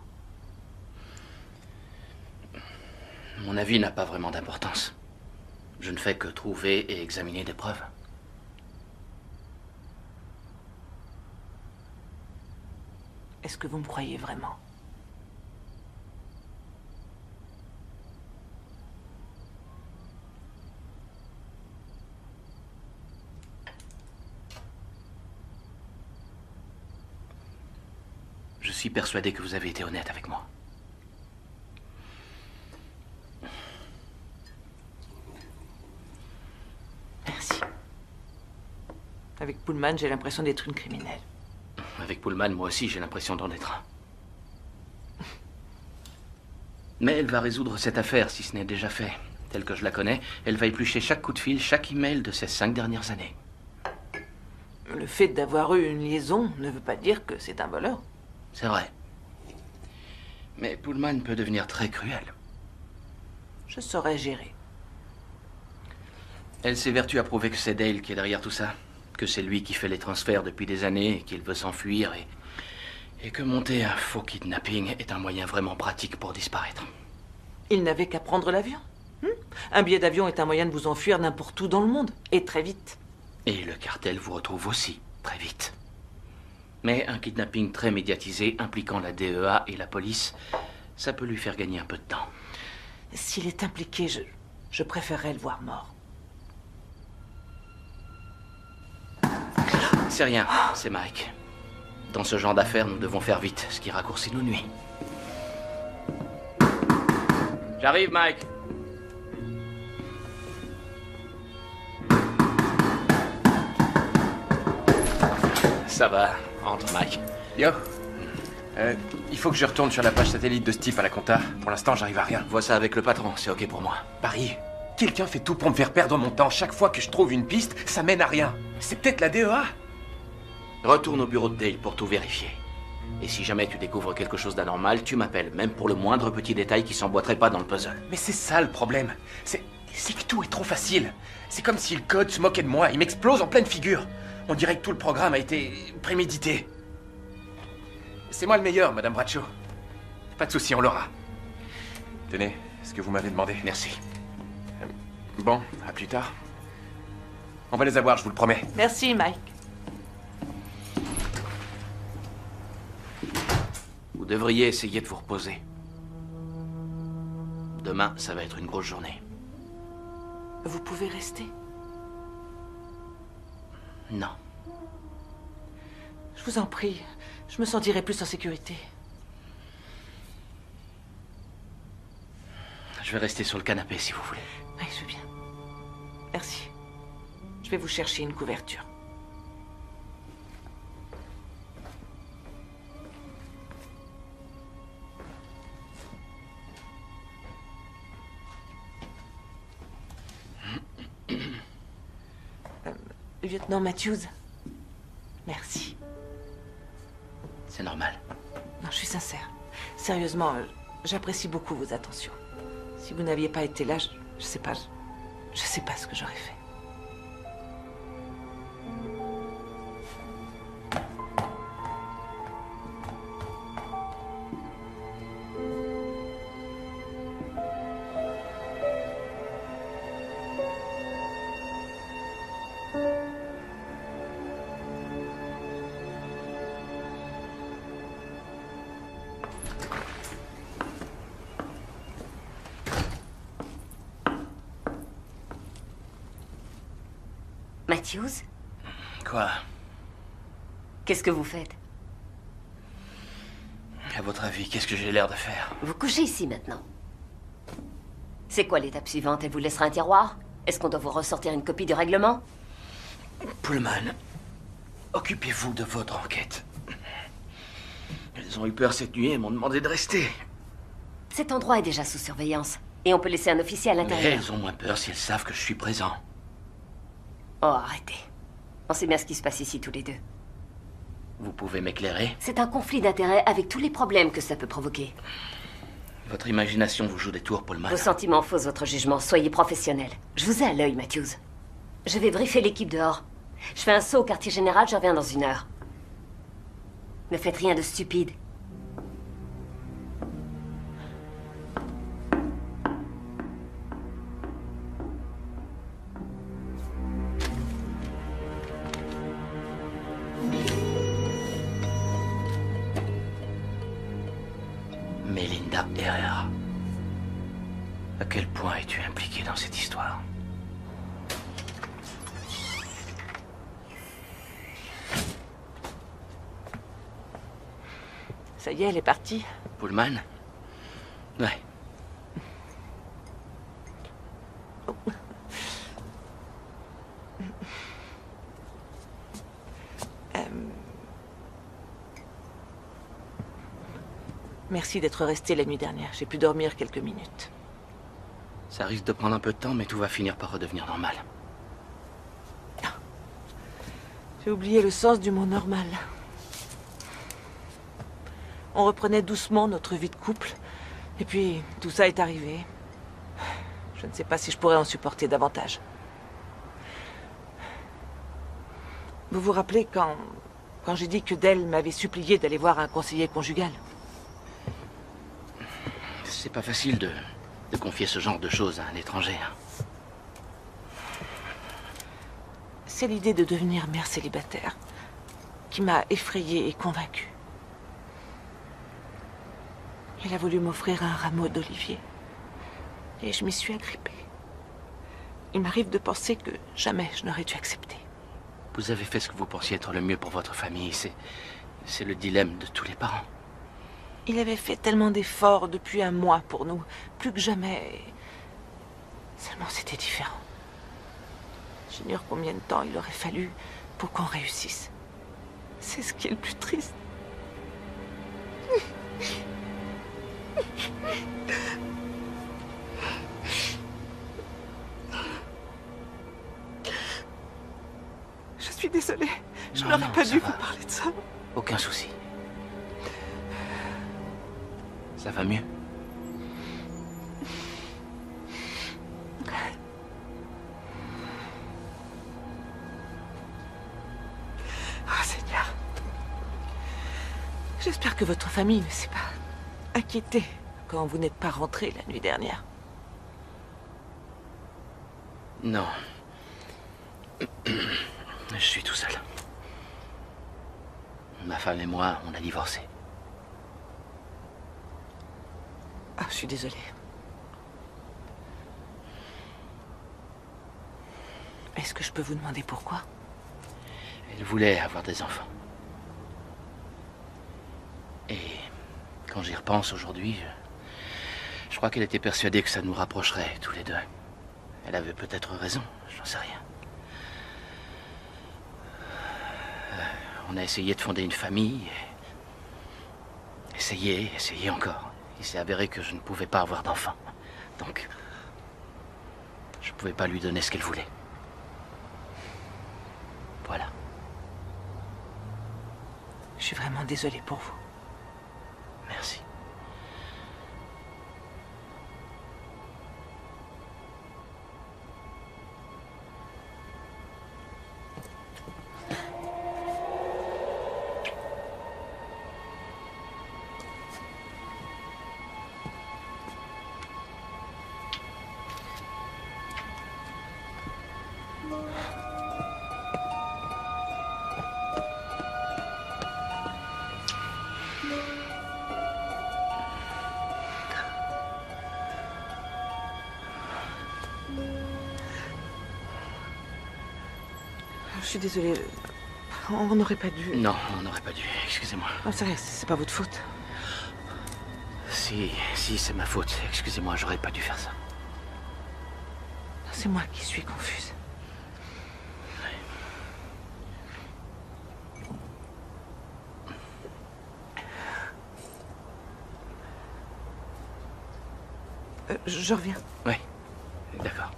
[SPEAKER 3] Mon avis n'a pas vraiment d'importance. Je ne fais que trouver et examiner des preuves.
[SPEAKER 1] Est-ce que vous me croyez vraiment?
[SPEAKER 3] Je suis persuadé que vous avez été honnête avec moi.
[SPEAKER 1] Merci. Avec Pullman, j'ai l'impression d'être une criminelle.
[SPEAKER 3] Avec Pullman, moi aussi, j'ai l'impression d'en être un. Mais elle va résoudre cette affaire, si ce n'est déjà fait. Telle que je la connais, elle va éplucher chaque coup de fil, chaque email de ces 5 dernières années.
[SPEAKER 1] Le fait d'avoir eu une liaison ne veut pas dire que c'est un voleur.
[SPEAKER 3] C'est vrai. Mais Pullman peut devenir très cruel.
[SPEAKER 1] Je saurais gérer.
[SPEAKER 3] Elle s'évertue à prouver que c'est Dale qui est derrière tout ça. Que c'est lui qui fait les transferts depuis des années et qu'il veut s'enfuir et que monter un faux kidnapping est un moyen vraiment pratique pour disparaître.
[SPEAKER 1] Il n'avait qu'à prendre l'avion. Un billet d'avion est un moyen de vous enfuir n'importe où dans le monde. Et très vite.
[SPEAKER 3] Et le cartel vous retrouve aussi, très vite. Mais un kidnapping très médiatisé impliquant la DEA et la police, ça peut lui faire gagner un peu de temps.
[SPEAKER 1] S'il est impliqué, je préférerais le voir mort.
[SPEAKER 3] C'est rien, c'est Mike. Dans ce genre d'affaires, nous devons faire vite, ce qui raccourcit nos nuits. J'arrive, Mike. Ça va, entre, Mike.
[SPEAKER 9] Yo. Il faut que je retourne sur la page satellite de Steve à la compta. Pour l'instant, j'arrive à rien.
[SPEAKER 3] Vois ça avec le patron, c'est ok pour moi.
[SPEAKER 9] Barry, quelqu'un fait tout pour me faire perdre mon temps. Chaque fois que je trouve une piste, ça mène à rien. C'est peut-être la DEA.
[SPEAKER 3] Retourne au bureau de Dale pour tout vérifier. Et si jamais tu découvres quelque chose d'anormal, tu m'appelles, même pour le moindre petit détail qui s'emboîterait pas dans le puzzle.
[SPEAKER 9] Mais c'est ça le problème. C'est que tout est trop facile. C'est comme si le code se moquait de moi. Il m'explose en pleine figure. On dirait que tout le programme a été prémédité. C'est moi le meilleur, Madame Braccio. Pas de souci, on l'aura. Tenez, ce que vous m'avez demandé.
[SPEAKER 3] Merci.
[SPEAKER 9] Bon, à plus tard. On va les avoir, je vous le promets.
[SPEAKER 1] Merci, Mike.
[SPEAKER 3] Vous devriez essayer de vous reposer. Demain, ça va être une grosse journée.
[SPEAKER 1] Vous pouvez rester?
[SPEAKER 3] Non.
[SPEAKER 1] Je vous en prie, je me sentirai plus en sécurité.
[SPEAKER 3] Je vais rester sur le canapé si vous voulez.
[SPEAKER 1] Oui, je veux bien. Merci. Je vais vous chercher une couverture. Lieutenant Matthews, merci.
[SPEAKER 3] C'est normal.
[SPEAKER 1] Non, je suis sincère. Sérieusement, j'apprécie beaucoup vos attentions. Si vous n'aviez pas été là, je sais pas ce que j'aurais fait.
[SPEAKER 5] Matthews?
[SPEAKER 3] Quoi?
[SPEAKER 5] Qu'est-ce que vous faites?
[SPEAKER 3] À votre avis, qu'est-ce que j'ai l'air de faire?
[SPEAKER 5] Vous couchez ici maintenant. C'est quoi l'étape suivante? Elle vous laissera un tiroir? Est-ce qu'on doit vous ressortir une copie du règlement?
[SPEAKER 3] Pullman, occupez-vous de votre enquête. Elles ont eu peur cette nuit et m'ont demandé de rester.
[SPEAKER 5] Cet endroit est déjà sous surveillance. Et on peut laisser un officier à
[SPEAKER 3] Mais
[SPEAKER 5] l'intérieur.
[SPEAKER 3] elles ont moins peur si elles savent que je suis présent.
[SPEAKER 5] Oh, arrêtez. On sait bien ce qui se passe ici tous les deux.
[SPEAKER 3] Vous pouvez m'éclairer?
[SPEAKER 5] C'est un conflit d'intérêts avec tous les problèmes que ça peut provoquer.
[SPEAKER 3] Votre imagination vous joue des tours, Pullman.
[SPEAKER 5] Vos sentiments faussent votre jugement. Soyez professionnel. Je vous ai à l'œil, Matthews. Je vais briefer l'équipe dehors. Je fais un saut au quartier général, je reviens dans 1 heure. Ne faites rien de stupide.
[SPEAKER 3] Melinda Herrera. À quel point es-tu impliquée dans cette histoire?
[SPEAKER 1] Ça y est, elle est partie.
[SPEAKER 3] Pullman? Ouais.
[SPEAKER 1] Merci d'être resté la nuit dernière. J'ai pu dormir quelques minutes.
[SPEAKER 3] Ça risque de prendre un peu de temps, mais tout va finir par redevenir normal.
[SPEAKER 1] J'ai oublié le sens du mot normal. On reprenait doucement notre vie de couple. Et puis, tout ça est arrivé. Je ne sais pas si je pourrais en supporter davantage. Vous vous rappelez quand j'ai dit que Dell m'avait supplié d'aller voir un conseiller conjugal?
[SPEAKER 3] C'est pas facile de confier ce genre de choses à un étranger.
[SPEAKER 1] C'est l'idée de devenir mère célibataire qui m'a effrayée et convaincue. Il a voulu m'offrir un rameau d'olivier. Et je m'y suis agrippée. Il m'arrive de penser que jamais je n'aurais dû accepter.
[SPEAKER 3] Vous avez fait ce que vous pensiez être le mieux pour votre famille. C'est le dilemme de tous les parents.
[SPEAKER 1] Il avait fait tellement d'efforts depuis un mois pour nous. Plus que jamais. Seulement c'était différent. J'ignore combien de temps il aurait fallu pour qu'on réussisse. C'est ce qui est le plus triste. Je suis désolée. Je n'aurais pas dû vous parler de ça.
[SPEAKER 3] Aucun souci. Ça va mieux?
[SPEAKER 1] Oh Seigneur. J'espère que votre famille ne s'est pas inquiétée quand vous n'êtes pas rentré la nuit dernière.
[SPEAKER 3] Non. Je suis tout seul. Ma femme et moi, on a divorcé.
[SPEAKER 1] Ah, je suis désolée. Est-ce que je peux vous demander pourquoi?
[SPEAKER 3] Elle voulait avoir des enfants. Et quand j'y repense aujourd'hui, je crois qu'elle était persuadée que ça nous rapprocherait tous les deux. Elle avait peut-être raison, j'en sais rien. On a essayé de fonder une famille. Essayé encore. Il s'est avéré que je ne pouvais pas avoir d'enfant. Donc, je ne pouvais pas lui donner ce qu'elle voulait. Voilà.
[SPEAKER 1] Je suis vraiment désolée pour vous.
[SPEAKER 3] Merci.
[SPEAKER 1] suis désolée. On n'aurait pas dû...
[SPEAKER 3] Non, on n'aurait pas dû. Excusez-moi.
[SPEAKER 1] Non, sérieux, c'est pas votre faute.
[SPEAKER 3] Si, c'est ma faute. Excusez-moi, j'aurais pas dû faire ça.
[SPEAKER 1] C'est moi qui suis confuse. Je reviens.
[SPEAKER 3] Oui, d'accord.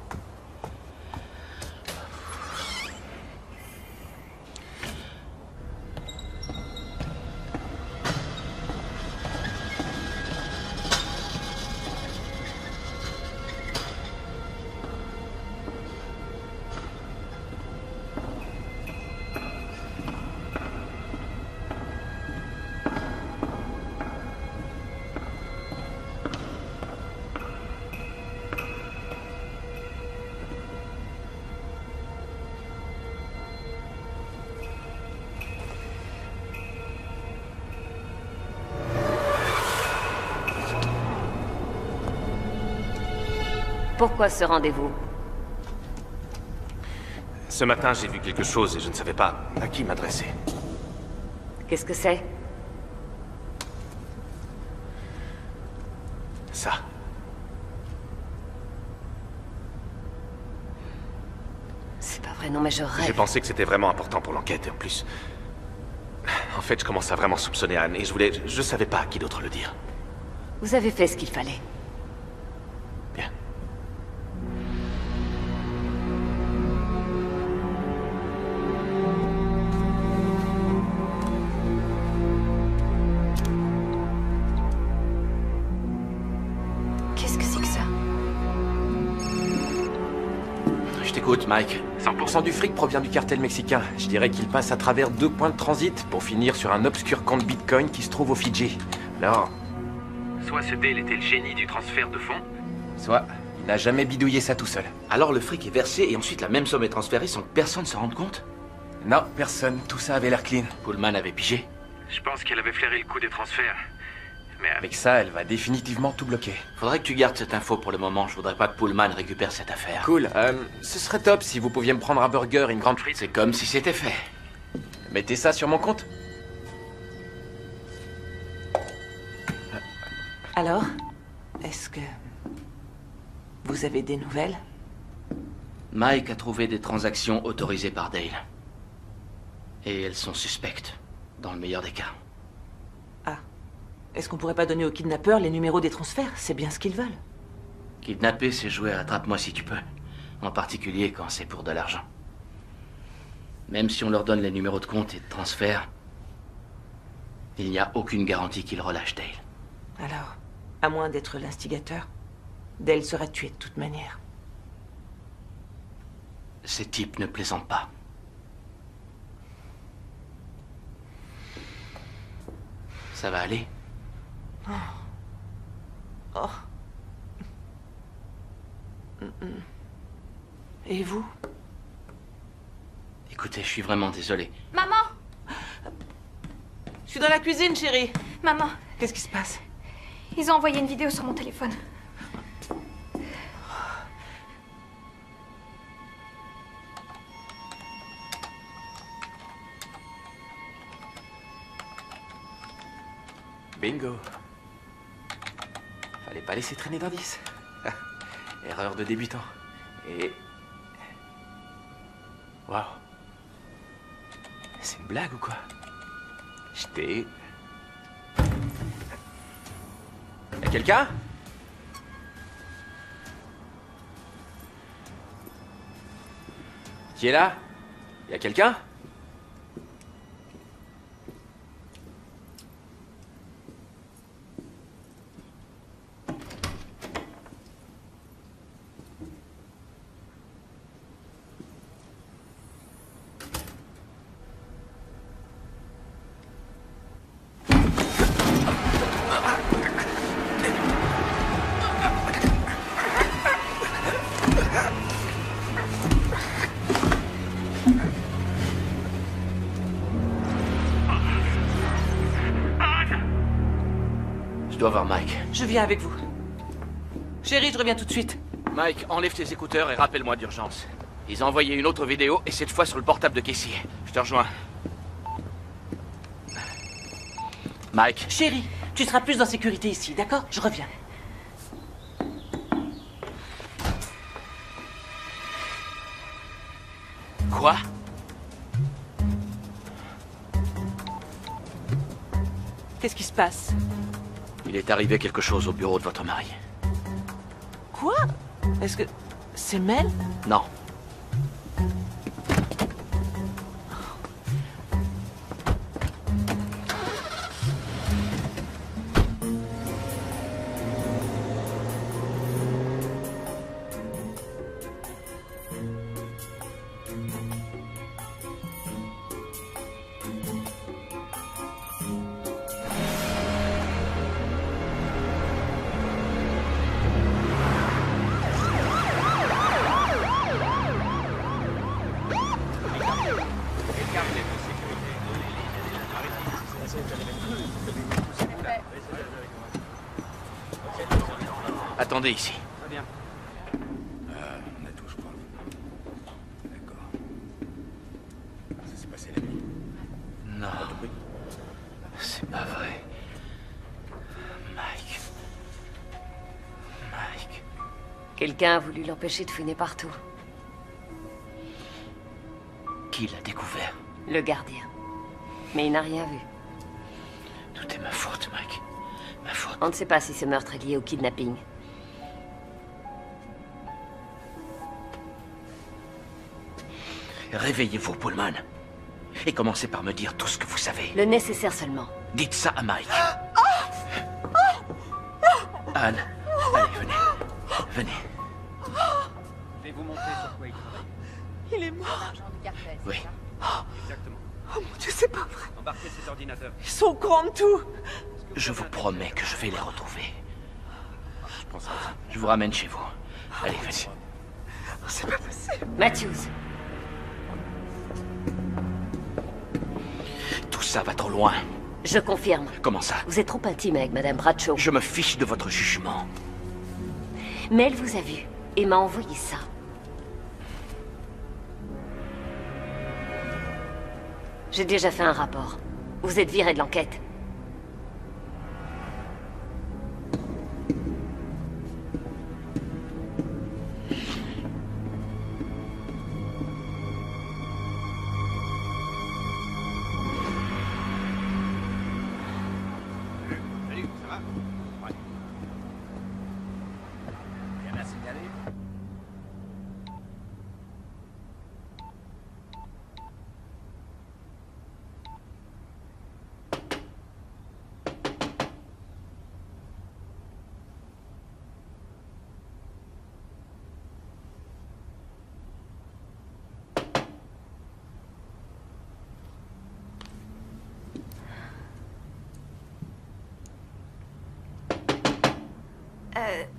[SPEAKER 5] Pourquoi ce rendez-vous?
[SPEAKER 10] Ce matin, j'ai vu quelque chose et je ne savais pas à qui m'adresser.
[SPEAKER 5] Qu'est-ce que c'est?
[SPEAKER 10] Ça.
[SPEAKER 5] C'est pas vrai, non mais je rêve.
[SPEAKER 10] J'ai pensé que c'était vraiment important pour l'enquête et en plus... En fait, je commence à vraiment soupçonner Anne et je savais pas à qui d'autre le dire.
[SPEAKER 5] Vous avez fait ce qu'il fallait.
[SPEAKER 10] Bien.
[SPEAKER 2] Qu'est-ce que c'est que ça?
[SPEAKER 3] Je t'écoute, Mike.
[SPEAKER 9] 100% du fric provient du cartel mexicain. Je dirais qu'il passe à travers 2 points de transit pour finir sur un obscur compte Bitcoin qui se trouve aux Fidji. Alors...
[SPEAKER 12] Soit ce Dale était le génie du transfert de fonds,
[SPEAKER 9] soit il n'a jamais bidouillé ça tout seul.
[SPEAKER 3] Alors le fric est versé et ensuite la même somme est transférée sans que personne se rende compte?
[SPEAKER 9] Non, personne. Tout ça avait l'air clean.
[SPEAKER 3] Pullman avait pigé.
[SPEAKER 12] je pense qu'elle avait flairé le coup des transferts. Mais avec
[SPEAKER 9] Avec ça, elle va définitivement tout bloquer.
[SPEAKER 3] Faudrait que tu gardes cette info pour le moment. Je voudrais pas que Pullman récupère cette affaire.
[SPEAKER 9] Cool. Ce serait top si vous pouviez me prendre un burger et une grande frite.
[SPEAKER 3] C'est comme si c'était fait.
[SPEAKER 9] Mettez ça sur mon compte.
[SPEAKER 1] Alors, est-ce que vous avez des nouvelles?
[SPEAKER 3] Mike a trouvé des transactions autorisées par Dale. Et elles sont suspectes, dans le meilleur des cas.
[SPEAKER 1] Ah. Est-ce qu'on pourrait pas donner aux kidnappeurs les numéros des transferts? C'est bien ce qu'ils veulent.
[SPEAKER 3] Kidnapper, c'est jouer à attrape-moi si tu peux. En particulier quand c'est pour de l'argent. Même si on leur donne les numéros de compte et de transfert, il n'y a aucune garantie qu'ils relâchent Dale.
[SPEAKER 1] Alors, à moins d'être l'instigateur, Dale sera tué de toute manière.
[SPEAKER 3] Ces types ne plaisantent pas. Ça va aller?
[SPEAKER 1] Oh. Et vous?
[SPEAKER 3] Écoutez, je suis vraiment désolé.
[SPEAKER 2] Maman!
[SPEAKER 1] Je suis dans la cuisine, chérie.
[SPEAKER 2] Maman,
[SPEAKER 1] Qu'est-ce qui se passe?
[SPEAKER 2] ils ont envoyé une vidéo sur mon téléphone.
[SPEAKER 9] Bingo. Fallait pas laisser traîner d'indices. Erreur de débutant. Et... Waouh. C'est une blague ou quoi? J'étais... Y'a quelqu'un? Qui est là? Y'a quelqu'un?
[SPEAKER 3] Je dois voir Mike.
[SPEAKER 1] Je viens avec vous. Chérie, je reviens tout de suite.
[SPEAKER 3] Mike, enlève tes écouteurs et rappelle-moi d'urgence. Ils ont envoyé une autre vidéo, et cette fois sur le portable de Casey. Je te rejoins. Mike.
[SPEAKER 1] Chérie, tu seras plus en sécurité ici, d'accord? Je reviens.
[SPEAKER 3] Quoi?
[SPEAKER 1] Qu'est-ce qui se passe?
[SPEAKER 3] Il est arrivé quelque chose au bureau de votre mari.
[SPEAKER 1] Quoi? Est-ce que... c'est Mel?
[SPEAKER 3] Non. Attendez ici.
[SPEAKER 4] Très bien.
[SPEAKER 9] On a tout, je crois. D'accord. Ça s'est passé la nuit.
[SPEAKER 3] Non. C'est pas vrai. Mike. Mike.
[SPEAKER 5] Quelqu'un a voulu l'empêcher de fouiner partout.
[SPEAKER 3] Qui l'a découvert?
[SPEAKER 5] Le gardien. Mais il n'a rien vu.
[SPEAKER 3] Tout est ma faute, Mike. Ma faute.
[SPEAKER 5] On ne sait pas si ce meurtre est lié au kidnapping.
[SPEAKER 3] Réveillez-vous, Pullman. Et commencez par me dire tout ce que vous savez.
[SPEAKER 5] Le nécessaire seulement.
[SPEAKER 3] Dites ça à Mike. Anne, allez, venez. Venez.
[SPEAKER 4] Je vais vous montrer sur quoi il travaille.
[SPEAKER 1] Il est mort.
[SPEAKER 3] Oui.
[SPEAKER 4] Exactement.
[SPEAKER 1] Oh mon Dieu, c'est pas vrai.
[SPEAKER 4] Embarquez cet ordinateur.
[SPEAKER 1] Ils sont au courant de tout.
[SPEAKER 3] Je vous promets que je vais les retrouver.
[SPEAKER 9] Je prends ça aussi.
[SPEAKER 3] Je vous ramène chez vous. Allez, venez.
[SPEAKER 1] C'est pas possible.
[SPEAKER 5] Matthews.
[SPEAKER 3] Tout ça va trop loin.
[SPEAKER 5] Je confirme.
[SPEAKER 3] Comment ça?
[SPEAKER 5] Vous êtes trop intime avec Madame Bradshaw.
[SPEAKER 3] Je me fiche de votre jugement.
[SPEAKER 5] Mais elle vous a vu et m'a envoyé ça. J'ai déjà fait un rapport. Vous êtes viré de l'enquête.
[SPEAKER 4] Salut, ça va? Ouais. Rien à signaler?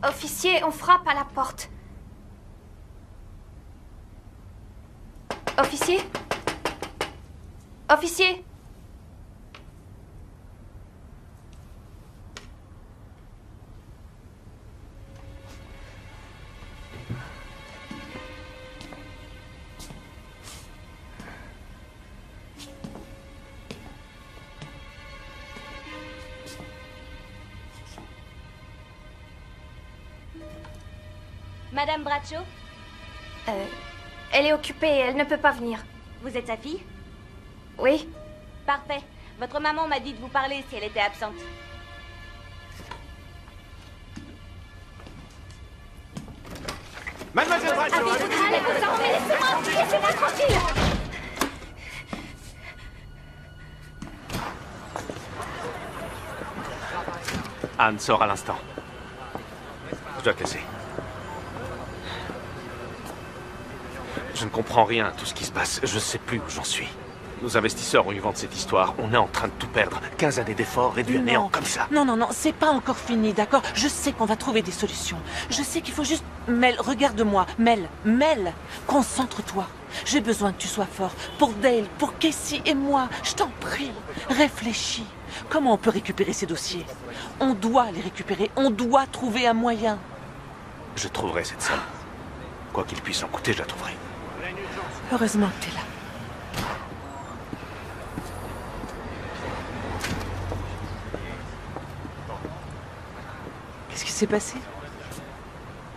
[SPEAKER 2] Officier, on frappe à la porte. Officier? Officier?
[SPEAKER 7] Madame Bradshaw,
[SPEAKER 2] Elle est occupée, elle ne peut pas venir.
[SPEAKER 7] vous êtes sa fille?
[SPEAKER 2] Oui?
[SPEAKER 7] Parfait. Votre maman m'a dit de vous parler si elle était absente.
[SPEAKER 4] Mademoiselle Bradshaw,
[SPEAKER 2] Allez-vous-en, mais laissez-moi tranquille!
[SPEAKER 10] Anne sort à l'instant. Je dois te laisser. Je ne comprends rien à tout ce qui se passe. Je ne sais plus où j'en suis. Nos investisseurs ont eu vent de cette histoire. On est en train de tout perdre. 15 années d'efforts réduits à néant comme ça.
[SPEAKER 1] Non, non, non, c'est pas encore fini, d'accord? Je sais qu'on va trouver des solutions. Je sais qu'il faut juste... Mel, regarde-moi. Mel, concentre-toi. J'ai besoin que tu sois fort. Pour Dale, pour Casey et moi. Je t'en prie. Réfléchis. Comment on peut récupérer ces dossiers? On doit les récupérer. On doit trouver un moyen.
[SPEAKER 10] Je trouverai cette somme. Quoi qu'il puisse en coûter, je la trouverai.
[SPEAKER 1] Heureusement que t'es là. Qu'est-ce qui s'est passé?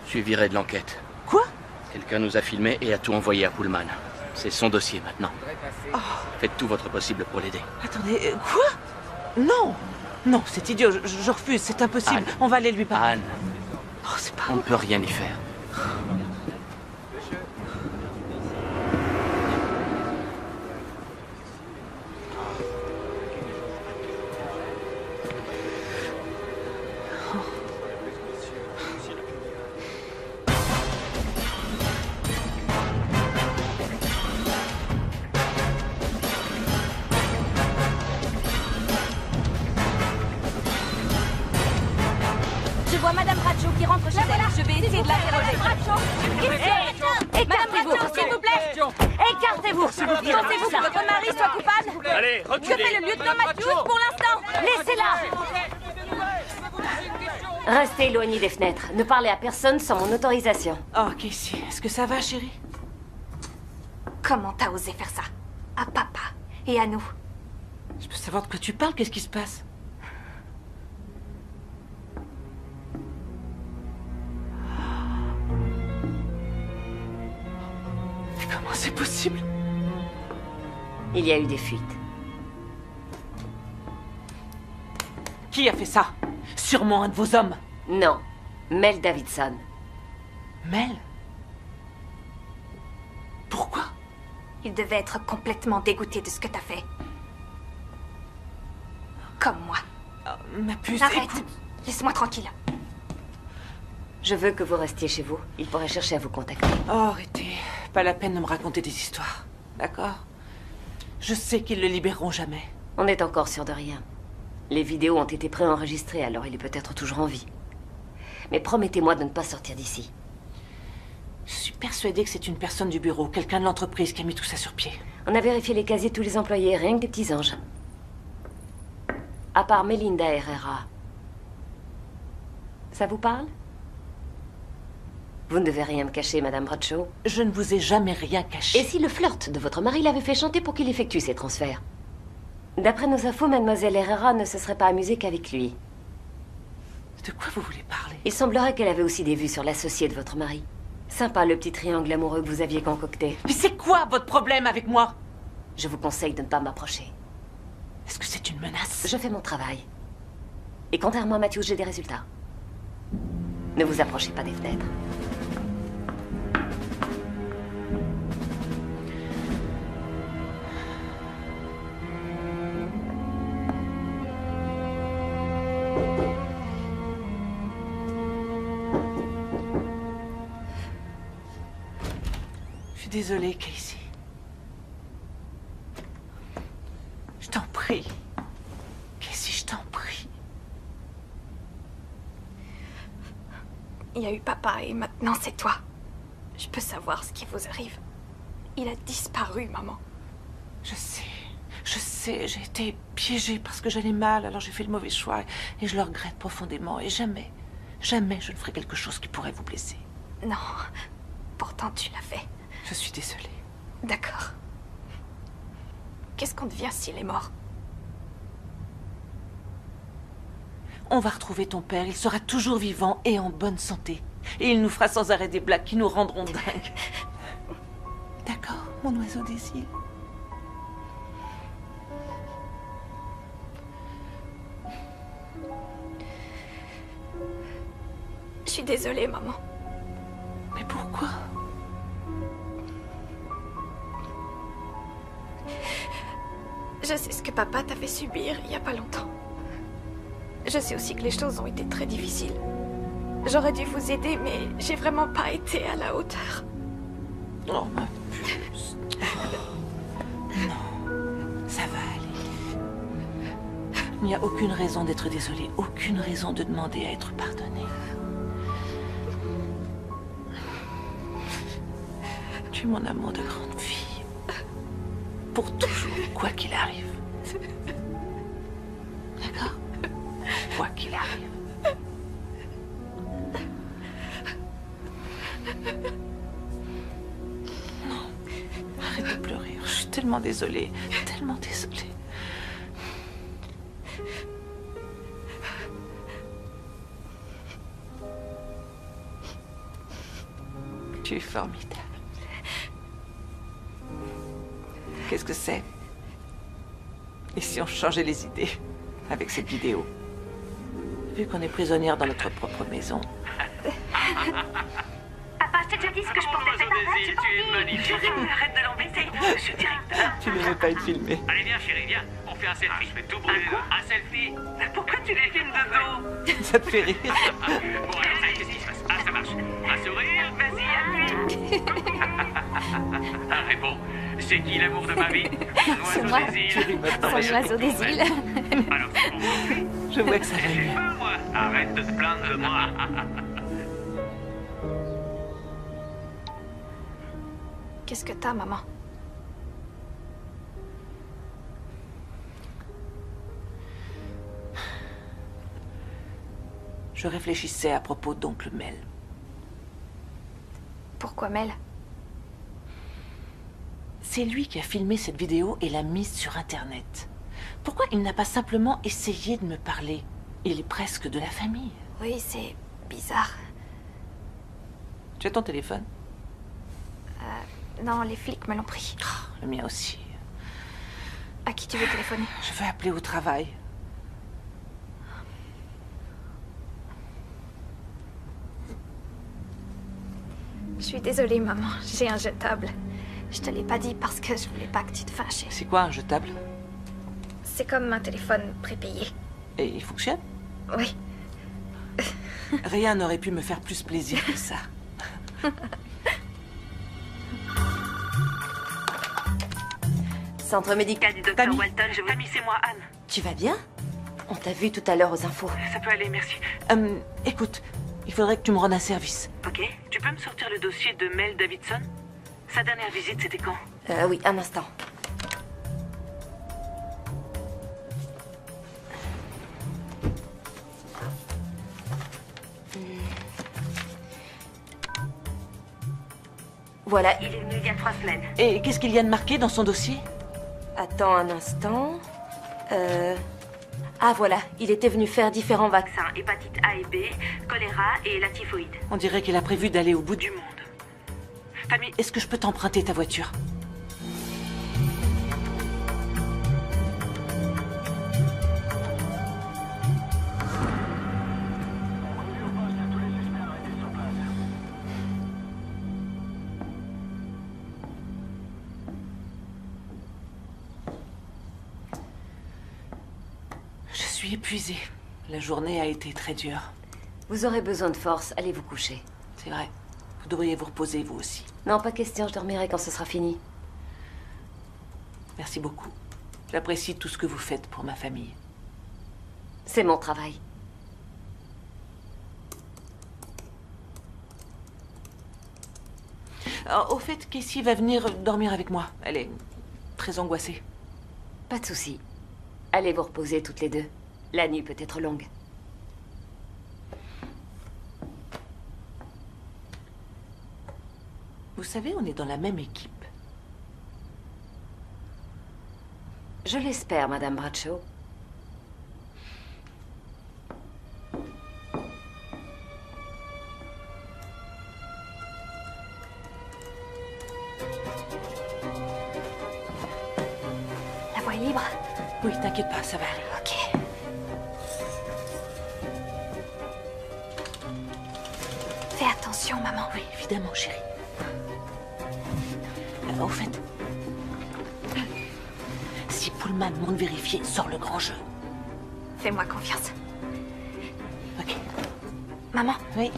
[SPEAKER 3] Je suis viré de l'enquête.
[SPEAKER 1] Quoi?
[SPEAKER 3] Quelqu'un nous a filmé et a tout envoyé à Pullman. C'est son dossier maintenant.
[SPEAKER 1] Oh.
[SPEAKER 3] Faites tout votre possible pour l'aider.
[SPEAKER 1] Attendez, quoi? Non! Non, c'est idiot, je refuse, c'est impossible.
[SPEAKER 3] Anne.
[SPEAKER 1] On va aller lui parler.
[SPEAKER 3] Anne,
[SPEAKER 1] Oh, c'est pas...
[SPEAKER 3] on ne peut rien y faire.
[SPEAKER 7] Je vois Madame Bradshaw qui rentre chez elle. Je vais essayer de l'interroger.
[SPEAKER 5] Écartez-vous,
[SPEAKER 7] s'il vous plaît.
[SPEAKER 5] Écartez-vous.
[SPEAKER 7] Pensez-vous que votre mari soit coupable?
[SPEAKER 10] Allez,
[SPEAKER 7] Que
[SPEAKER 10] reculez.
[SPEAKER 7] fait le lieutenant Matthews pour l'instant?
[SPEAKER 5] Laissez-la. Restez éloignés des fenêtres. Ne parlez à personne sans mon autorisation.
[SPEAKER 1] Oh, Casey, est-ce que ça va, chérie?
[SPEAKER 2] Comment t'as osé faire ça? À papa et à nous.
[SPEAKER 1] Je peux savoir de quoi tu parles? Qu'est-ce qui se passe? Mais comment c'est possible?
[SPEAKER 5] Il y a eu des fuites.
[SPEAKER 1] Qui a fait ça? Sûrement un de vos hommes.
[SPEAKER 5] Non. Mel Davidson.
[SPEAKER 1] Mel? Pourquoi?
[SPEAKER 2] Il devait être complètement dégoûté de ce que t'as fait. Comme moi.
[SPEAKER 1] Oh, ma puce,
[SPEAKER 2] Arrête.
[SPEAKER 1] écoute.
[SPEAKER 2] Laisse-moi tranquille.
[SPEAKER 5] Je veux que vous restiez chez vous. Il pourrait chercher à vous contacter.
[SPEAKER 1] Oh, arrêtez. Pas la peine de me raconter des histoires. D'accord? Je sais qu'ils le libéreront jamais.
[SPEAKER 5] On n'est encore sûr de rien. Les vidéos ont été préenregistrées, alors il est peut-être toujours en vie. Mais promettez-moi de ne pas sortir d'ici.
[SPEAKER 1] Je suis persuadée que c'est une personne du bureau, quelqu'un de l'entreprise qui a mis tout ça sur pied.
[SPEAKER 5] On a vérifié les casiers de tous les employés, rien que des petits anges. À part Melinda Herrera. Ça vous parle? Vous ne devez rien me cacher, Madame Bradshaw.
[SPEAKER 1] Je ne vous ai jamais rien caché.
[SPEAKER 5] Et si le flirt de votre mari l'avait fait chanter pour qu'il effectue ces transferts? D'après nos infos, Mademoiselle Herrera ne se serait pas amusée qu'avec lui.
[SPEAKER 1] De quoi vous voulez parler?
[SPEAKER 5] Il semblerait qu'elle avait aussi des vues sur l'associé de votre mari. Sympa, le petit triangle amoureux que vous aviez concocté.
[SPEAKER 1] Mais c'est quoi votre problème avec moi?
[SPEAKER 5] Je vous conseille de ne pas m'approcher.
[SPEAKER 1] Est-ce que c'est une menace?
[SPEAKER 5] Je fais mon travail. Et contrairement à Matthews, j'ai des résultats. Ne vous approchez pas des fenêtres.
[SPEAKER 1] Je suis désolée, Casey. Je t'en prie. Casey, je t'en prie.
[SPEAKER 2] Il y a eu papa et maintenant c'est toi. Je peux savoir ce qui vous arrive. Il a disparu, maman.
[SPEAKER 1] Je sais, j'ai été piégée parce que j'allais mal, alors j'ai fait le mauvais choix et je le regrette profondément. Et jamais, jamais je ne ferai quelque chose qui pourrait vous blesser.
[SPEAKER 2] Non, pourtant tu l'as fait.
[SPEAKER 1] Je suis désolée.
[SPEAKER 2] D'accord. Qu'est-ce qu'on devient s'il est mort?
[SPEAKER 1] On va retrouver ton père, il sera toujours vivant et en bonne santé. Et il nous fera sans arrêt des blagues qui nous rendront dingues. D'accord, mon oiseau des îles.
[SPEAKER 2] Je suis désolée, maman.
[SPEAKER 1] Mais pourquoi?
[SPEAKER 2] Je sais ce que papa t'a fait subir il y a pas longtemps. Je sais aussi que les choses ont été très difficiles. J'aurais dû vous aider, mais j'ai vraiment pas été à la hauteur.
[SPEAKER 1] Oh, ma puce. Non, ça va aller. Il n'y a aucune raison d'être désolée, aucune raison de demander à être pardonnée. Tu es mon amour de grande fille. Pour toujours, quoi qu'il arrive. D'accord? Quoi qu'il arrive. Non. tellement désolée. Tellement désolée. Tu es formidable. Qu'est-ce que c'est? Et si on changeait les idées avec cette vidéo? Vu qu'on est prisonnière dans notre propre maison.
[SPEAKER 13] Papa, je t'ai déjà dit ce que je pensais faire.
[SPEAKER 8] Tu es magnifique.
[SPEAKER 13] Arrête de l'embêter, monsieur le directeur.
[SPEAKER 1] Tu ne veux pas être filmé.
[SPEAKER 8] Allez, viens, chérie, viens. On fait un selfie. Je fais tout brûler. Un selfie.
[SPEAKER 13] Pourquoi tu les filmes de dos?
[SPEAKER 1] Ça te fait rire.
[SPEAKER 8] Bon, alors, qu'est-ce qui se passe? Ah, ça marche. Un sourire.
[SPEAKER 13] Vas-y, appuie.
[SPEAKER 8] Ah, réponds. C'est qui l'amour de ma vie?
[SPEAKER 7] C'est moi.
[SPEAKER 8] L'oiseau
[SPEAKER 7] C'est l'oiseau des îles.
[SPEAKER 8] Alors, c'est pour vous.
[SPEAKER 1] Je vois que ça va
[SPEAKER 8] Je suis
[SPEAKER 1] mieux.
[SPEAKER 8] pas, moi. Arrête de te plaindre de moi.
[SPEAKER 2] Qu'est-ce que t'as, maman?
[SPEAKER 1] Je réfléchissais à propos d'oncle Mel.
[SPEAKER 2] Pourquoi Mel?
[SPEAKER 1] C'est lui qui a filmé cette vidéo et l'a mise sur Internet. Pourquoi il n'a pas simplement essayé de me parler? Il est presque de la famille.
[SPEAKER 2] Oui, c'est bizarre.
[SPEAKER 1] Tu as ton téléphone?
[SPEAKER 2] Non, les flics me l'ont pris.
[SPEAKER 1] Le mien aussi.
[SPEAKER 2] À qui tu veux téléphoner?
[SPEAKER 1] Je veux appeler au travail.
[SPEAKER 2] Je suis désolée, maman. J'ai un jetable. Je te l'ai pas dit parce que je voulais pas que tu te fâches.
[SPEAKER 1] C'est quoi un jetable?
[SPEAKER 2] C'est comme un téléphone prépayé.
[SPEAKER 1] Et il fonctionne?
[SPEAKER 2] Oui.
[SPEAKER 1] Rien n'aurait pu me faire plus plaisir que ça.
[SPEAKER 7] Centre médical du docteur Walton, je vous...
[SPEAKER 13] Tammy, c'est moi, Anne.
[SPEAKER 7] Tu vas bien? On t'a vu tout à l'heure aux infos.
[SPEAKER 13] Ça peut aller, merci.
[SPEAKER 1] Écoute, il faudrait que tu me rendes un service.
[SPEAKER 13] Ok. Tu peux me sortir le dossier de Mel Davidson? Sa dernière visite, c'était quand?
[SPEAKER 7] Oui, un instant. Voilà.
[SPEAKER 13] Il est venu il y a 3 semaines.
[SPEAKER 1] Et qu'est-ce qu'il y a de marqué dans son dossier?
[SPEAKER 7] Attends un instant. Ah voilà, il était venu faire différents vaccins.
[SPEAKER 13] Hépatite A et B, choléra et la typhoïde.
[SPEAKER 1] On dirait qu'il a prévu d'aller au bout
[SPEAKER 13] Du monde.
[SPEAKER 1] Tammy, est-ce que je peux t'emprunter ta voiture? Je suis épuisée. La journée a été très dure.
[SPEAKER 5] Vous aurez besoin de force, allez vous coucher.
[SPEAKER 1] C'est vrai. Vous devriez vous reposer, vous aussi.
[SPEAKER 5] Non, pas question, je dormirai quand ce sera fini.
[SPEAKER 1] Merci beaucoup. J'apprécie tout ce que vous faites pour ma famille.
[SPEAKER 5] C'est mon travail.
[SPEAKER 1] Alors, au fait, Casey va venir dormir avec moi. Elle est très angoissée.
[SPEAKER 5] Pas de souci. Allez vous reposer toutes les deux. La nuit peut être longue.
[SPEAKER 1] Vous savez, on est dans la même équipe.
[SPEAKER 5] Je l'espère, Madame Bradshaw.
[SPEAKER 2] La voie est libre?
[SPEAKER 1] Oui, t'inquiète pas, ça va aller.
[SPEAKER 2] Ok. Fais attention, maman.
[SPEAKER 1] Oui, évidemment, chérie. Au fait, si Pullman monte vérifier, sort le grand jeu.
[SPEAKER 2] Fais-moi confiance.
[SPEAKER 1] Ok.
[SPEAKER 2] Maman,
[SPEAKER 1] Oui,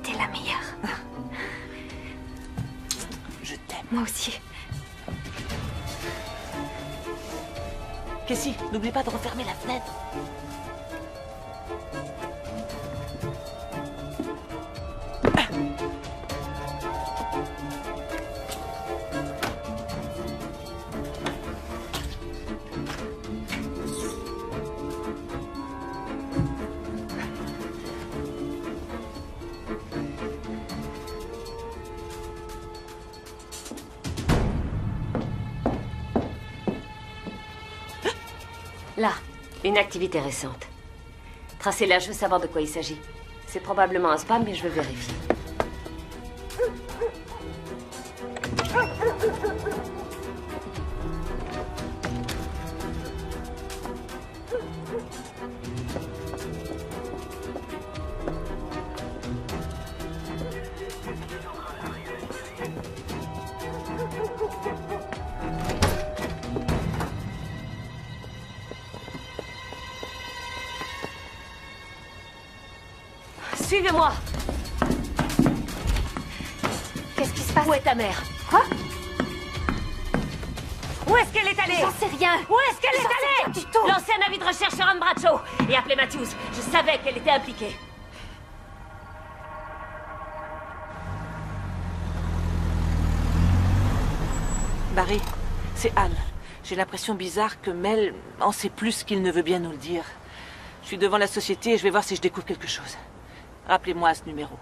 [SPEAKER 2] t'es la meilleure.
[SPEAKER 1] je t'aime.
[SPEAKER 2] Moi aussi.
[SPEAKER 1] Casey, n'oublie pas de refermer la fenêtre.
[SPEAKER 5] Là, une activité récente. Tracez-la, je veux savoir de quoi il s'agit. C'est probablement un spam, mais je veux vérifier. Suivez-moi!
[SPEAKER 2] Qu'est-ce qui se passe?
[SPEAKER 5] Où est ta mère?
[SPEAKER 2] Quoi?
[SPEAKER 5] Où est-ce qu'elle est allée?
[SPEAKER 2] J'en sais rien.
[SPEAKER 5] Où est-ce qu'elle est
[SPEAKER 2] J'en sais
[SPEAKER 5] allée?
[SPEAKER 2] rien du tout.
[SPEAKER 5] Lancez un avis de recherche sur Anne Bradshaw et appelez Matthews. Je savais qu'elle était impliquée.
[SPEAKER 1] Barry, c'est Anne. J'ai l'impression bizarre que Mel en sait plus qu'il ne veut bien nous le dire. Je suis devant la société et je vais voir si je découvre quelque chose. Rappelez-moi à ce numéro.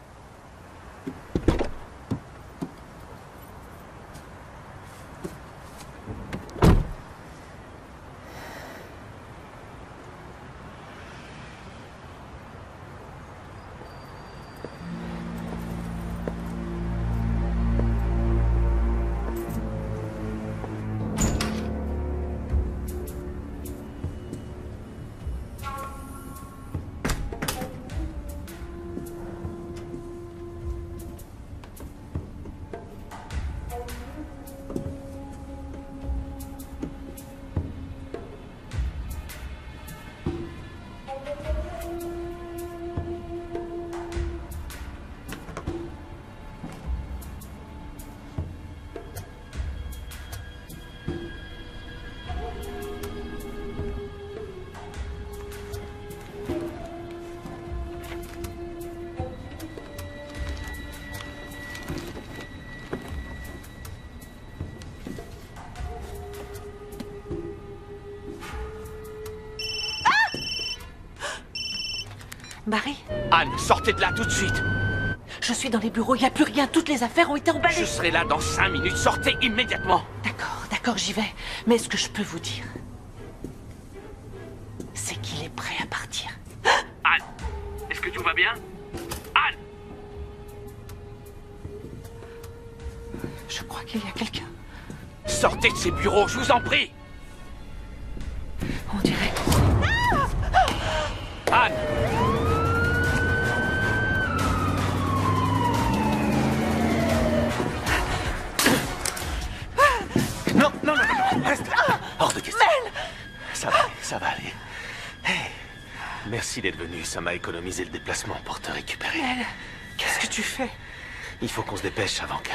[SPEAKER 1] Barry?
[SPEAKER 3] Anne, sortez de là tout de suite.
[SPEAKER 1] Je suis dans les bureaux, il n'y a plus rien, toutes les affaires ont été emballées.
[SPEAKER 3] Je serai là dans 5 minutes, sortez immédiatement.
[SPEAKER 1] D'accord, j'y vais. Mais ce que je peux vous dire, c'est qu'il est prêt à partir.
[SPEAKER 8] Anne, est-ce que tout va bien? Anne!
[SPEAKER 1] Je crois qu'il y a quelqu'un.
[SPEAKER 3] Sortez de ces bureaux, je vous en prie.
[SPEAKER 1] On dirait...
[SPEAKER 3] Anne! Non, reste là. Hors de question.
[SPEAKER 1] Mel!
[SPEAKER 10] Ça va aller. Hey, merci d'être venu, ça m'a économisé le déplacement pour te récupérer.
[SPEAKER 1] Mel, qu'est-ce que tu fais?
[SPEAKER 10] Il faut qu'on se dépêche avant que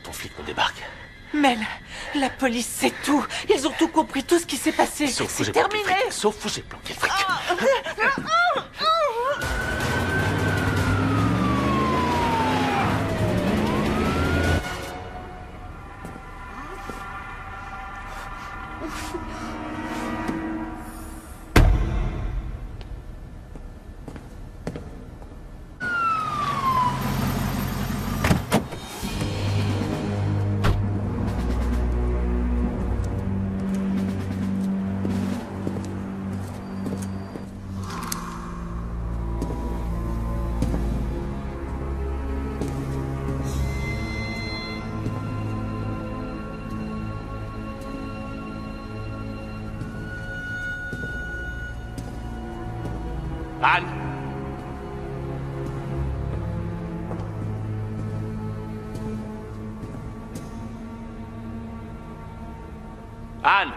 [SPEAKER 10] ton flic ne débarque.
[SPEAKER 1] Mel, la police sait tout. Ils ont tout compris, tout ce qui s'est passé.
[SPEAKER 10] Sauf où
[SPEAKER 1] C'est
[SPEAKER 10] j'ai planqué le
[SPEAKER 1] terminé.
[SPEAKER 10] fric. Sauf où j'ai planqué le fric.
[SPEAKER 3] Anne! Anne!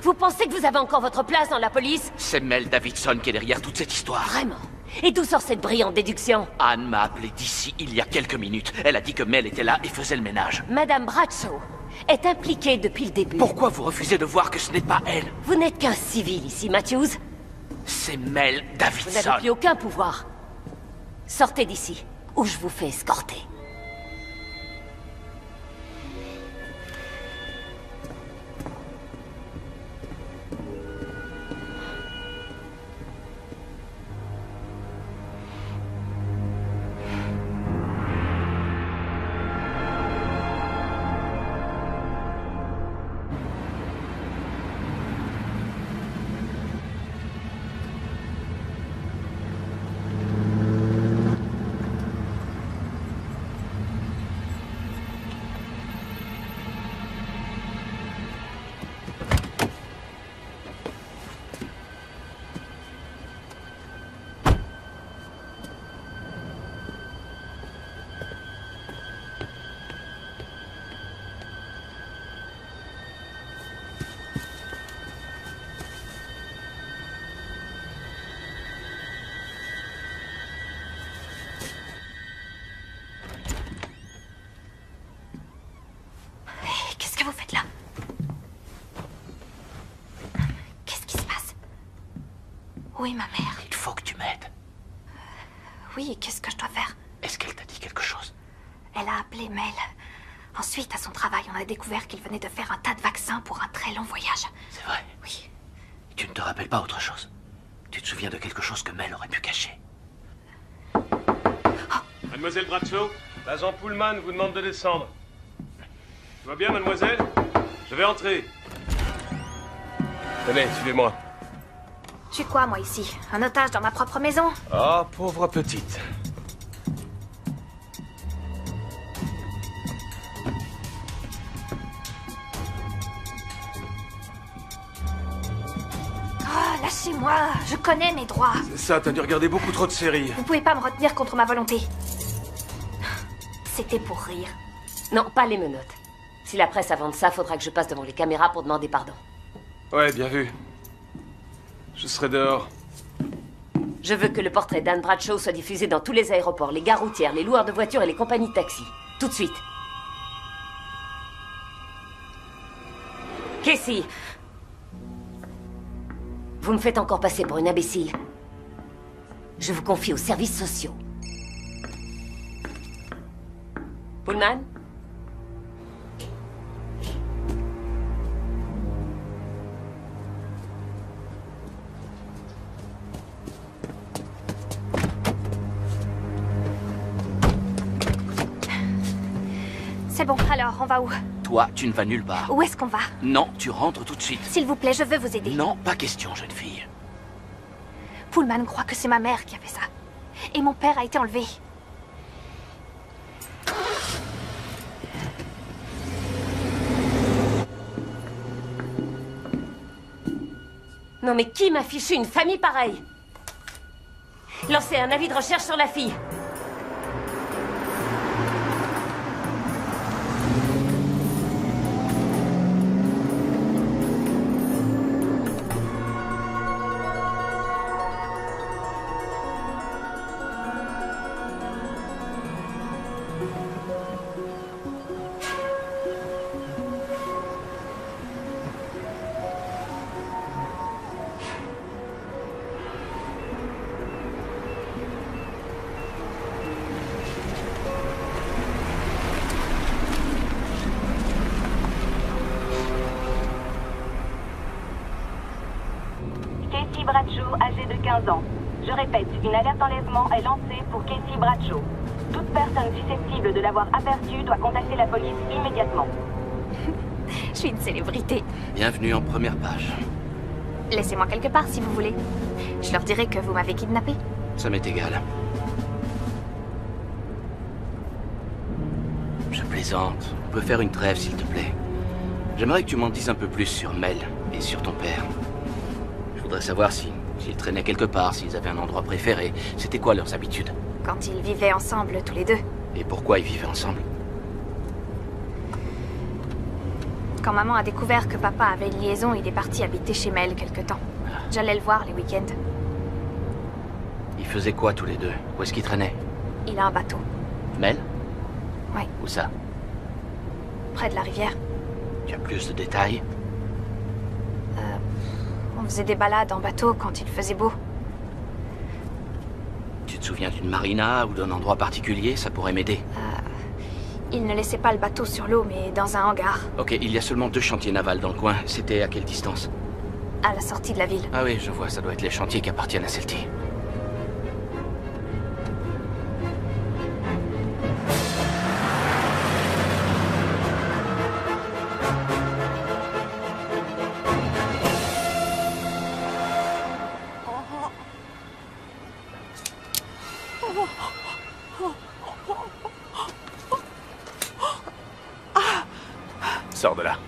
[SPEAKER 5] Vous pensez que vous avez encore votre place dans la police?
[SPEAKER 3] C'est Mel Davidson qui est derrière toute cette histoire.
[SPEAKER 5] Vraiment? Et d'où sort cette brillante déduction?
[SPEAKER 3] Anne m'a appelé d'ici il y a quelques minutes. Elle a dit que Mel était là et faisait le ménage.
[SPEAKER 5] Madame Bradshaw est impliquée depuis le début.
[SPEAKER 3] Pourquoi vous refusez de voir que ce n'est pas elle?
[SPEAKER 5] Vous n'êtes qu'un civil ici, Matthews.
[SPEAKER 3] C'est Mel
[SPEAKER 5] Vous
[SPEAKER 3] Davidson.
[SPEAKER 5] n'avez plus aucun pouvoir. Sortez d'ici, ou je vous fais escorter.
[SPEAKER 2] Où est ma mère?
[SPEAKER 3] Il faut que tu m'aides.
[SPEAKER 2] Oui, qu'est-ce que je dois faire?
[SPEAKER 3] Est-ce qu'elle t'a dit quelque chose?
[SPEAKER 2] Elle a appelé Mel. Ensuite, à son travail, on a découvert qu'il venait de faire un tas de vaccins pour un très long voyage.
[SPEAKER 3] C'est vrai?
[SPEAKER 2] Oui.
[SPEAKER 3] Tu ne te rappelles pas autre chose? Tu te souviens de quelque chose que Mel aurait pu cacher?
[SPEAKER 6] Mademoiselle Bradshaw, l'agent Pullman vous demande de descendre. Tout va bien, mademoiselle? Je vais entrer. Tenez, suivez-moi.
[SPEAKER 2] Je suis quoi, moi, ici? Un otage dans ma propre maison?
[SPEAKER 6] Ah, pauvre petite.
[SPEAKER 2] Oh, lâchez-moi! Je connais mes droits.
[SPEAKER 6] C'est ça, t'as dû regarder beaucoup trop de séries.
[SPEAKER 2] Vous pouvez pas me retenir contre ma volonté. C'était pour rire.
[SPEAKER 5] Non, pas les menottes. Si la presse avance ça, faudra que je passe devant les caméras pour demander pardon.
[SPEAKER 6] Ouais, bien vu. Je serai dehors.
[SPEAKER 5] Je veux que le portrait d'Anne Bradshaw soit diffusé dans tous les aéroports, les gares routières, les loueurs de voitures et les compagnies de taxi. Tout de suite. Casey! Vous me faites encore passer pour une imbécile. Je vous confie aux services sociaux. Pullman?
[SPEAKER 2] C'est bon, alors, on va où?
[SPEAKER 3] Toi, tu ne vas nulle part.
[SPEAKER 2] Où est-ce qu'on va?
[SPEAKER 3] Non, tu rentres tout de suite.
[SPEAKER 2] S'il vous plaît, je veux vous aider.
[SPEAKER 3] Non, pas question, jeune fille.
[SPEAKER 2] Pullman croit que c'est ma mère qui a fait ça. Et mon père a été enlevé.
[SPEAKER 5] Non mais qui m'a fichu une famille pareille? Lancez un avis de recherche sur la fille.
[SPEAKER 14] Casey Bradshaw, âgée de 15 ans. Je répète, une alerte enlèvement est lancée pour Casey Bradshaw. Toute personne susceptible de l'avoir aperçue doit contacter la police immédiatement.
[SPEAKER 2] Je suis une célébrité.
[SPEAKER 3] Bienvenue en première page.
[SPEAKER 2] Laissez-moi quelque part si vous voulez. Je leur dirai que vous m'avez kidnappé.
[SPEAKER 3] Ça m'est égal. Je plaisante. On peut faire une trêve, s'il te plaît. J'aimerais que tu m'en dises un peu plus sur Mel et sur ton père. Je voudrais savoir s'ils traînaient quelque part, s'ils avaient un endroit préféré. C'était quoi leurs habitudes?
[SPEAKER 2] Quand ils vivaient ensemble, tous les deux.
[SPEAKER 3] Et pourquoi ils vivaient ensemble?
[SPEAKER 2] Quand maman a découvert que papa avait une liaison, il est parti habiter chez Mel quelque temps. J'allais le voir les week-ends.
[SPEAKER 3] Ils faisaient quoi tous les deux? Où est-ce qu'ils traînaient?
[SPEAKER 2] Il a un bateau.
[SPEAKER 3] Mel?
[SPEAKER 2] Oui.
[SPEAKER 3] Où ça?
[SPEAKER 2] Près de la rivière.
[SPEAKER 3] Tu as plus de détails?
[SPEAKER 2] On faisait des balades en bateau quand il faisait beau.
[SPEAKER 3] Tu te souviens d'une marina ou d'un endroit particulier? Ça pourrait m'aider.
[SPEAKER 2] Il ne laissait pas le bateau sur l'eau, mais dans un hangar.
[SPEAKER 3] Ok, il y a seulement 2 chantiers navals dans le coin. C'était à quelle distance?
[SPEAKER 2] À la sortie de la ville.
[SPEAKER 3] Ah oui, je vois, ça doit être les chantiers qui appartiennent à Celtic.
[SPEAKER 10] Sors de là.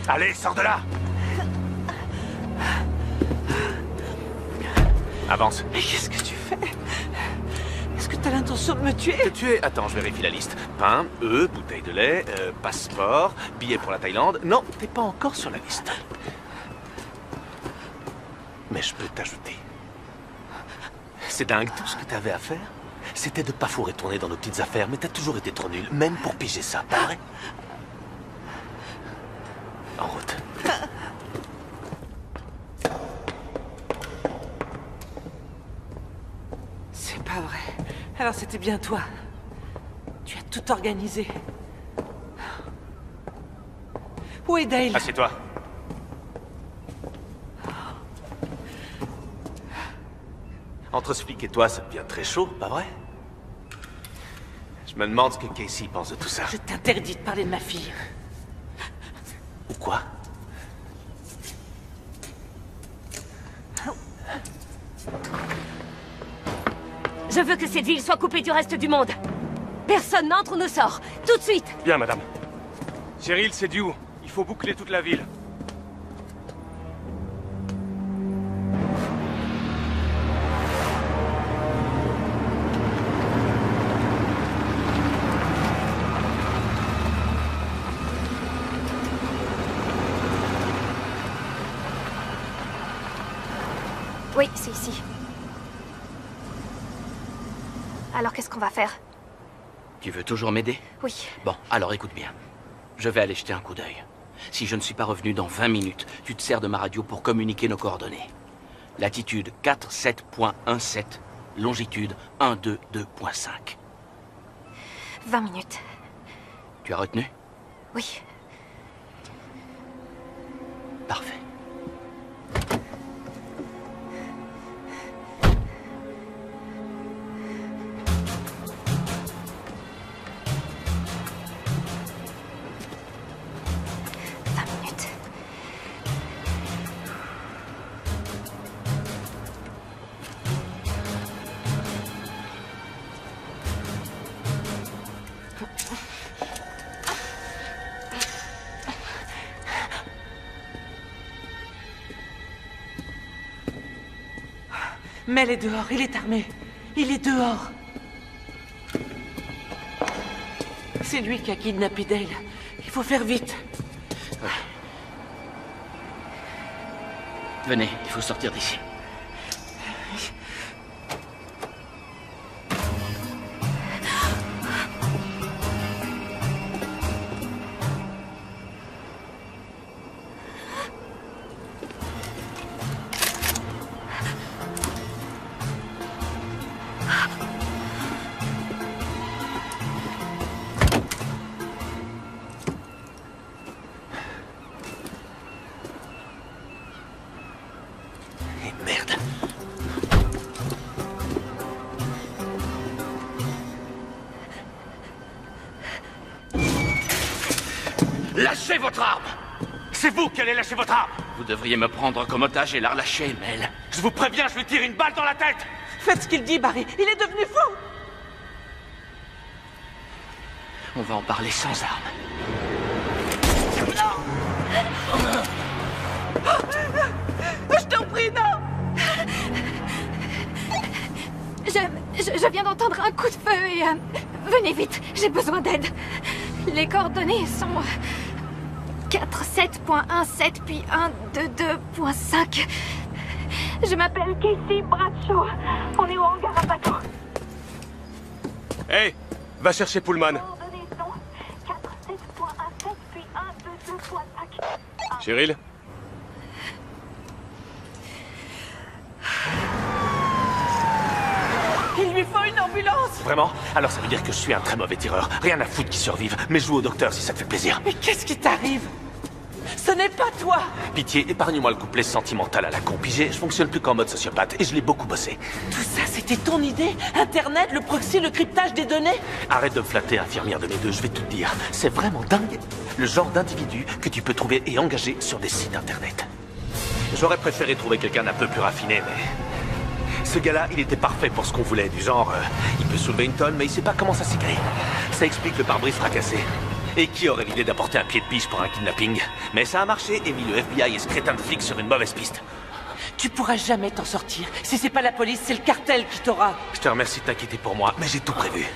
[SPEAKER 10] Allez, sors de là! Avance.
[SPEAKER 1] Mais qu'est-ce que tu fais? Est-ce que t'as l'intention de me tuer?
[SPEAKER 10] Te tuer? Attends, je vérifie la liste. Pain, œufs, bouteille de lait, passeport, billet pour la Thaïlande. Non, t'es pas encore sur la liste. Mais je peux t'ajouter. C'est dingue, tout ce que t'avais à faire, c'était de pas fourrer ton nez dans nos petites affaires, mais t'as toujours été trop nul, même pour piger ça, pas vrai? En route.
[SPEAKER 1] Alors c'était bien toi. Tu as tout organisé. Où est Dale?
[SPEAKER 10] Assieds-toi. Entre ce flic et toi, ça devient très chaud, pas vrai? Je me demande ce que Casey pense de tout ça.
[SPEAKER 1] Je t'interdis de parler de ma fille.
[SPEAKER 10] Ou quoi?
[SPEAKER 5] Je veux que cette ville soit coupée du reste du monde. Personne n'entre ou ne sort. Tout de suite.
[SPEAKER 6] Bien, madame. Cheryl, c'est dû. Il faut boucler toute la ville.
[SPEAKER 2] Oui, c'est ici. Alors qu'est-ce qu'on va faire?
[SPEAKER 3] Tu veux toujours m'aider?
[SPEAKER 2] Oui.
[SPEAKER 3] Bon, alors écoute bien. Je vais aller jeter un coup d'œil. Si je ne suis pas revenu dans 20 minutes, tu te sers de ma radio pour communiquer nos coordonnées. Latitude 47.17, longitude 122.5.
[SPEAKER 2] 20 minutes.
[SPEAKER 3] Tu as retenu?
[SPEAKER 2] Oui.
[SPEAKER 3] Parfait.
[SPEAKER 1] Mel est dehors, il est armé. Il est dehors. C'est lui qui a kidnappé Dale. Il faut faire vite.
[SPEAKER 3] Oui. Venez, il faut sortir d'ici. Lâchez votre arme!
[SPEAKER 10] C'est vous qui allez lâcher votre arme!
[SPEAKER 3] Vous devriez me prendre comme otage et la relâcher, Mel.
[SPEAKER 10] Je vous préviens, je lui tire une balle dans la tête!
[SPEAKER 1] Faites ce qu'il dit, Barry. Il est devenu fou!
[SPEAKER 3] On va en parler sans armes.
[SPEAKER 1] Je t'en prie, non!
[SPEAKER 2] Je viens d'entendre un coup de feu et... venez vite, j'ai besoin d'aide. Les coordonnées sont... 47.17 puis 122.5.
[SPEAKER 14] Je m'appelle Casey Bradshaw. On est au hangar à bateau.
[SPEAKER 6] Hey, va chercher Pullman.
[SPEAKER 14] Coordonnées sont 47.17 puis 122.5.
[SPEAKER 6] Cheryl?
[SPEAKER 1] Il lui faut une ambulance!
[SPEAKER 10] Vraiment? Alors ça veut dire que je suis un très mauvais tireur. Rien à foutre qu'il survive, mais joue au docteur si ça te fait plaisir.
[SPEAKER 1] Mais qu'est-ce qui t'arrive? Ce n'est pas toi!
[SPEAKER 10] Pitié, épargne-moi le couplet sentimental à la con. Puis je fonctionne plus qu'en mode sociopathe, et je l'ai beaucoup bossé.
[SPEAKER 1] Tout ça, c'était ton idée? Internet, le proxy, le cryptage des données?
[SPEAKER 10] Arrête de me flatter, infirmière de mes deux, je vais tout te dire. C'est vraiment dingue, le genre d'individu que tu peux trouver et engager sur des sites internet. J'aurais préféré trouver quelqu'un d'un peu plus raffiné, mais... Ce gars-là, il était parfait pour ce qu'on voulait, du genre... il peut soulever une tonne, mais il sait pas comment ça s'écrit. Ça explique le pare-brise fracassé. Et qui aurait l'idée d'apporter un pied de biche pour un kidnapping? Mais ça a marché et mis le FBI et ce crétin de flic sur une mauvaise piste.
[SPEAKER 1] Tu pourras jamais t'en sortir. Si c'est pas la police, c'est le cartel qui t'aura.
[SPEAKER 10] Je te remercie de t'inquiéter pour moi, mais j'ai tout prévu.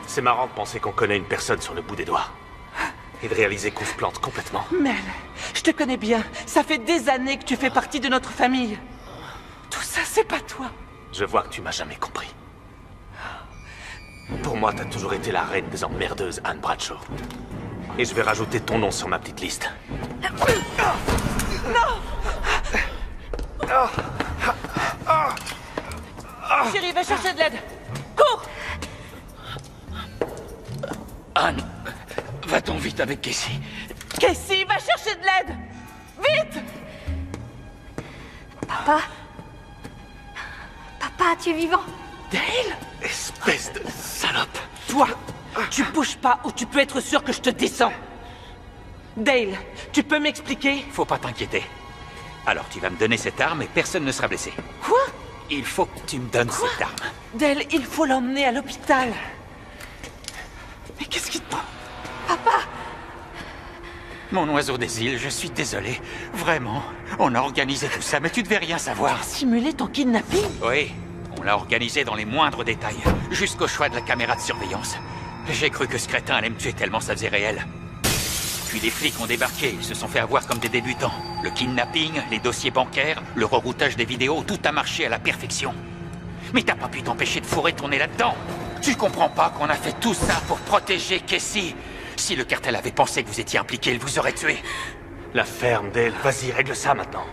[SPEAKER 10] C'est marrant de penser qu'on connaît une personne sur le bout des doigts. et de réaliser qu'on se plante complètement.
[SPEAKER 1] Mel, je te connais bien. Ça fait des années que tu fais partie de notre famille. Tout ça, c'est pas toi.
[SPEAKER 10] Je vois que tu m'as jamais compris. Pour moi, t'as toujours été la reine des emmerdeuses, Anne Bradshaw. Et je vais rajouter ton nom sur ma petite liste.
[SPEAKER 1] Non! Chérie, va chercher de l'aide. Cours!
[SPEAKER 3] Anne, va-t'en vite avec Casey.
[SPEAKER 1] Casey, va chercher de l'aide! Vite!
[SPEAKER 2] Papa? Papa, tu es vivant?
[SPEAKER 1] Dale?
[SPEAKER 10] Espèce de salope!
[SPEAKER 1] Toi, tu bouges pas ou tu peux être sûr que je te descends. Dale, tu peux m'expliquer?
[SPEAKER 15] Faut pas t'inquiéter. Alors tu vas me donner cette arme et personne ne sera blessé.
[SPEAKER 1] Quoi?
[SPEAKER 15] Il faut que tu me donnes cette arme.
[SPEAKER 1] Dale, il faut l'emmener à l'hôpital. Mais qu'est-ce qui te prend?
[SPEAKER 2] Papa!
[SPEAKER 15] Mon oiseau des îles, je suis désolé. Vraiment. On a organisé tout ça, mais tu devais rien savoir.
[SPEAKER 1] Simuler ton kidnapping?
[SPEAKER 15] Oui. On l'a organisé dans les moindres détails, jusqu'au choix de la caméra de surveillance. J'ai cru que ce crétin allait me tuer tellement ça faisait réel. Puis les flics ont débarqué, ils se sont fait avoir comme des débutants. Le kidnapping, les dossiers bancaires, le reroutage des vidéos, tout a marché à la perfection. Mais t'as pas pu t'empêcher de fourrer ton nez là-dedans. Tu comprends pas qu'on a fait tout ça pour protéger Casey? Si le cartel avait pensé que vous étiez impliqué, il vous aurait tué.
[SPEAKER 10] La ferme, Dale. Vas-y, règle ça maintenant.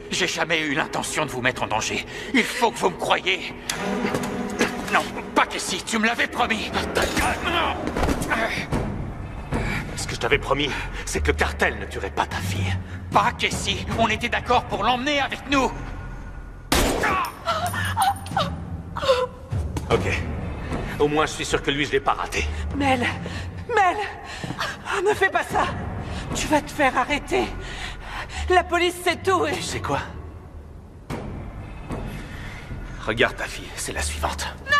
[SPEAKER 15] J'ai jamais eu l'intention de vous mettre en danger. Il faut que vous me croyiez. Non, pas Casey, tu me l'avais promis.
[SPEAKER 10] Ce que je t'avais promis, c'est que le cartel ne tuerait pas ta fille.
[SPEAKER 15] Pas Casey, on était d'accord pour l'emmener avec nous.
[SPEAKER 10] Ok. Au moins, je suis sûr que lui, je l'ai pas raté.
[SPEAKER 1] Mel! Oh, ne fais pas ça! Tu vas te faire arrêter. La police sait tout et...
[SPEAKER 10] Tu sais quoi? Regarde ta fille, c'est la suivante.
[SPEAKER 1] Non!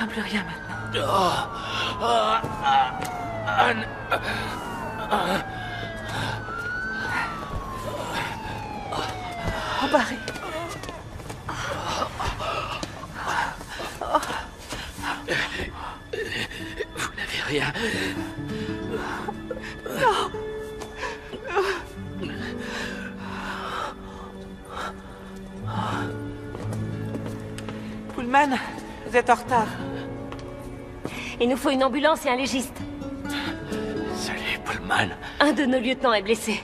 [SPEAKER 1] Plus rien maintenant.
[SPEAKER 3] Anne.
[SPEAKER 1] Oh, Barry.
[SPEAKER 3] Vous n'avez rien.
[SPEAKER 1] Non. Pullman, vous êtes en retard.
[SPEAKER 5] Il nous faut une ambulance et un légiste.
[SPEAKER 3] Salut, Pullman.
[SPEAKER 5] Un de nos lieutenants est blessé.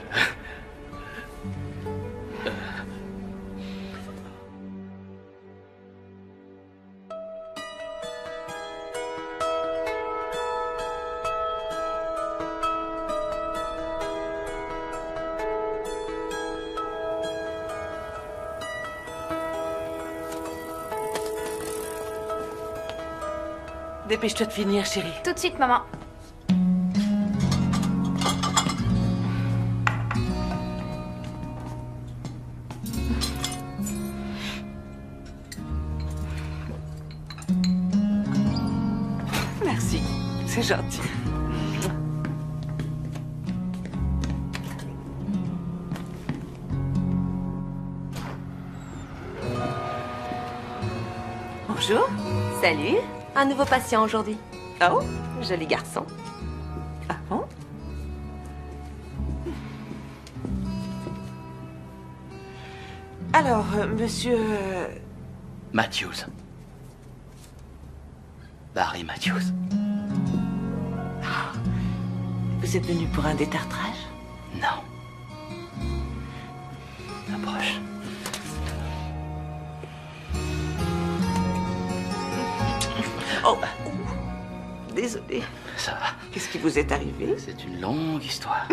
[SPEAKER 1] Dépêche-toi de finir, chérie.
[SPEAKER 2] Tout de suite, maman.
[SPEAKER 1] Merci, c'est gentil. Bonjour.
[SPEAKER 7] Salut. Un nouveau patient aujourd'hui.
[SPEAKER 1] Oh,
[SPEAKER 7] joli garçon.
[SPEAKER 1] Ah bon? Alors, monsieur...
[SPEAKER 3] Matthews. Barry Matthews.
[SPEAKER 1] Vous êtes venu pour un détartrage?
[SPEAKER 3] Non. Approche.
[SPEAKER 1] Oh, désolé.
[SPEAKER 3] Ça va.
[SPEAKER 1] Qu'est-ce qui vous est arrivé?
[SPEAKER 3] C'est une longue histoire.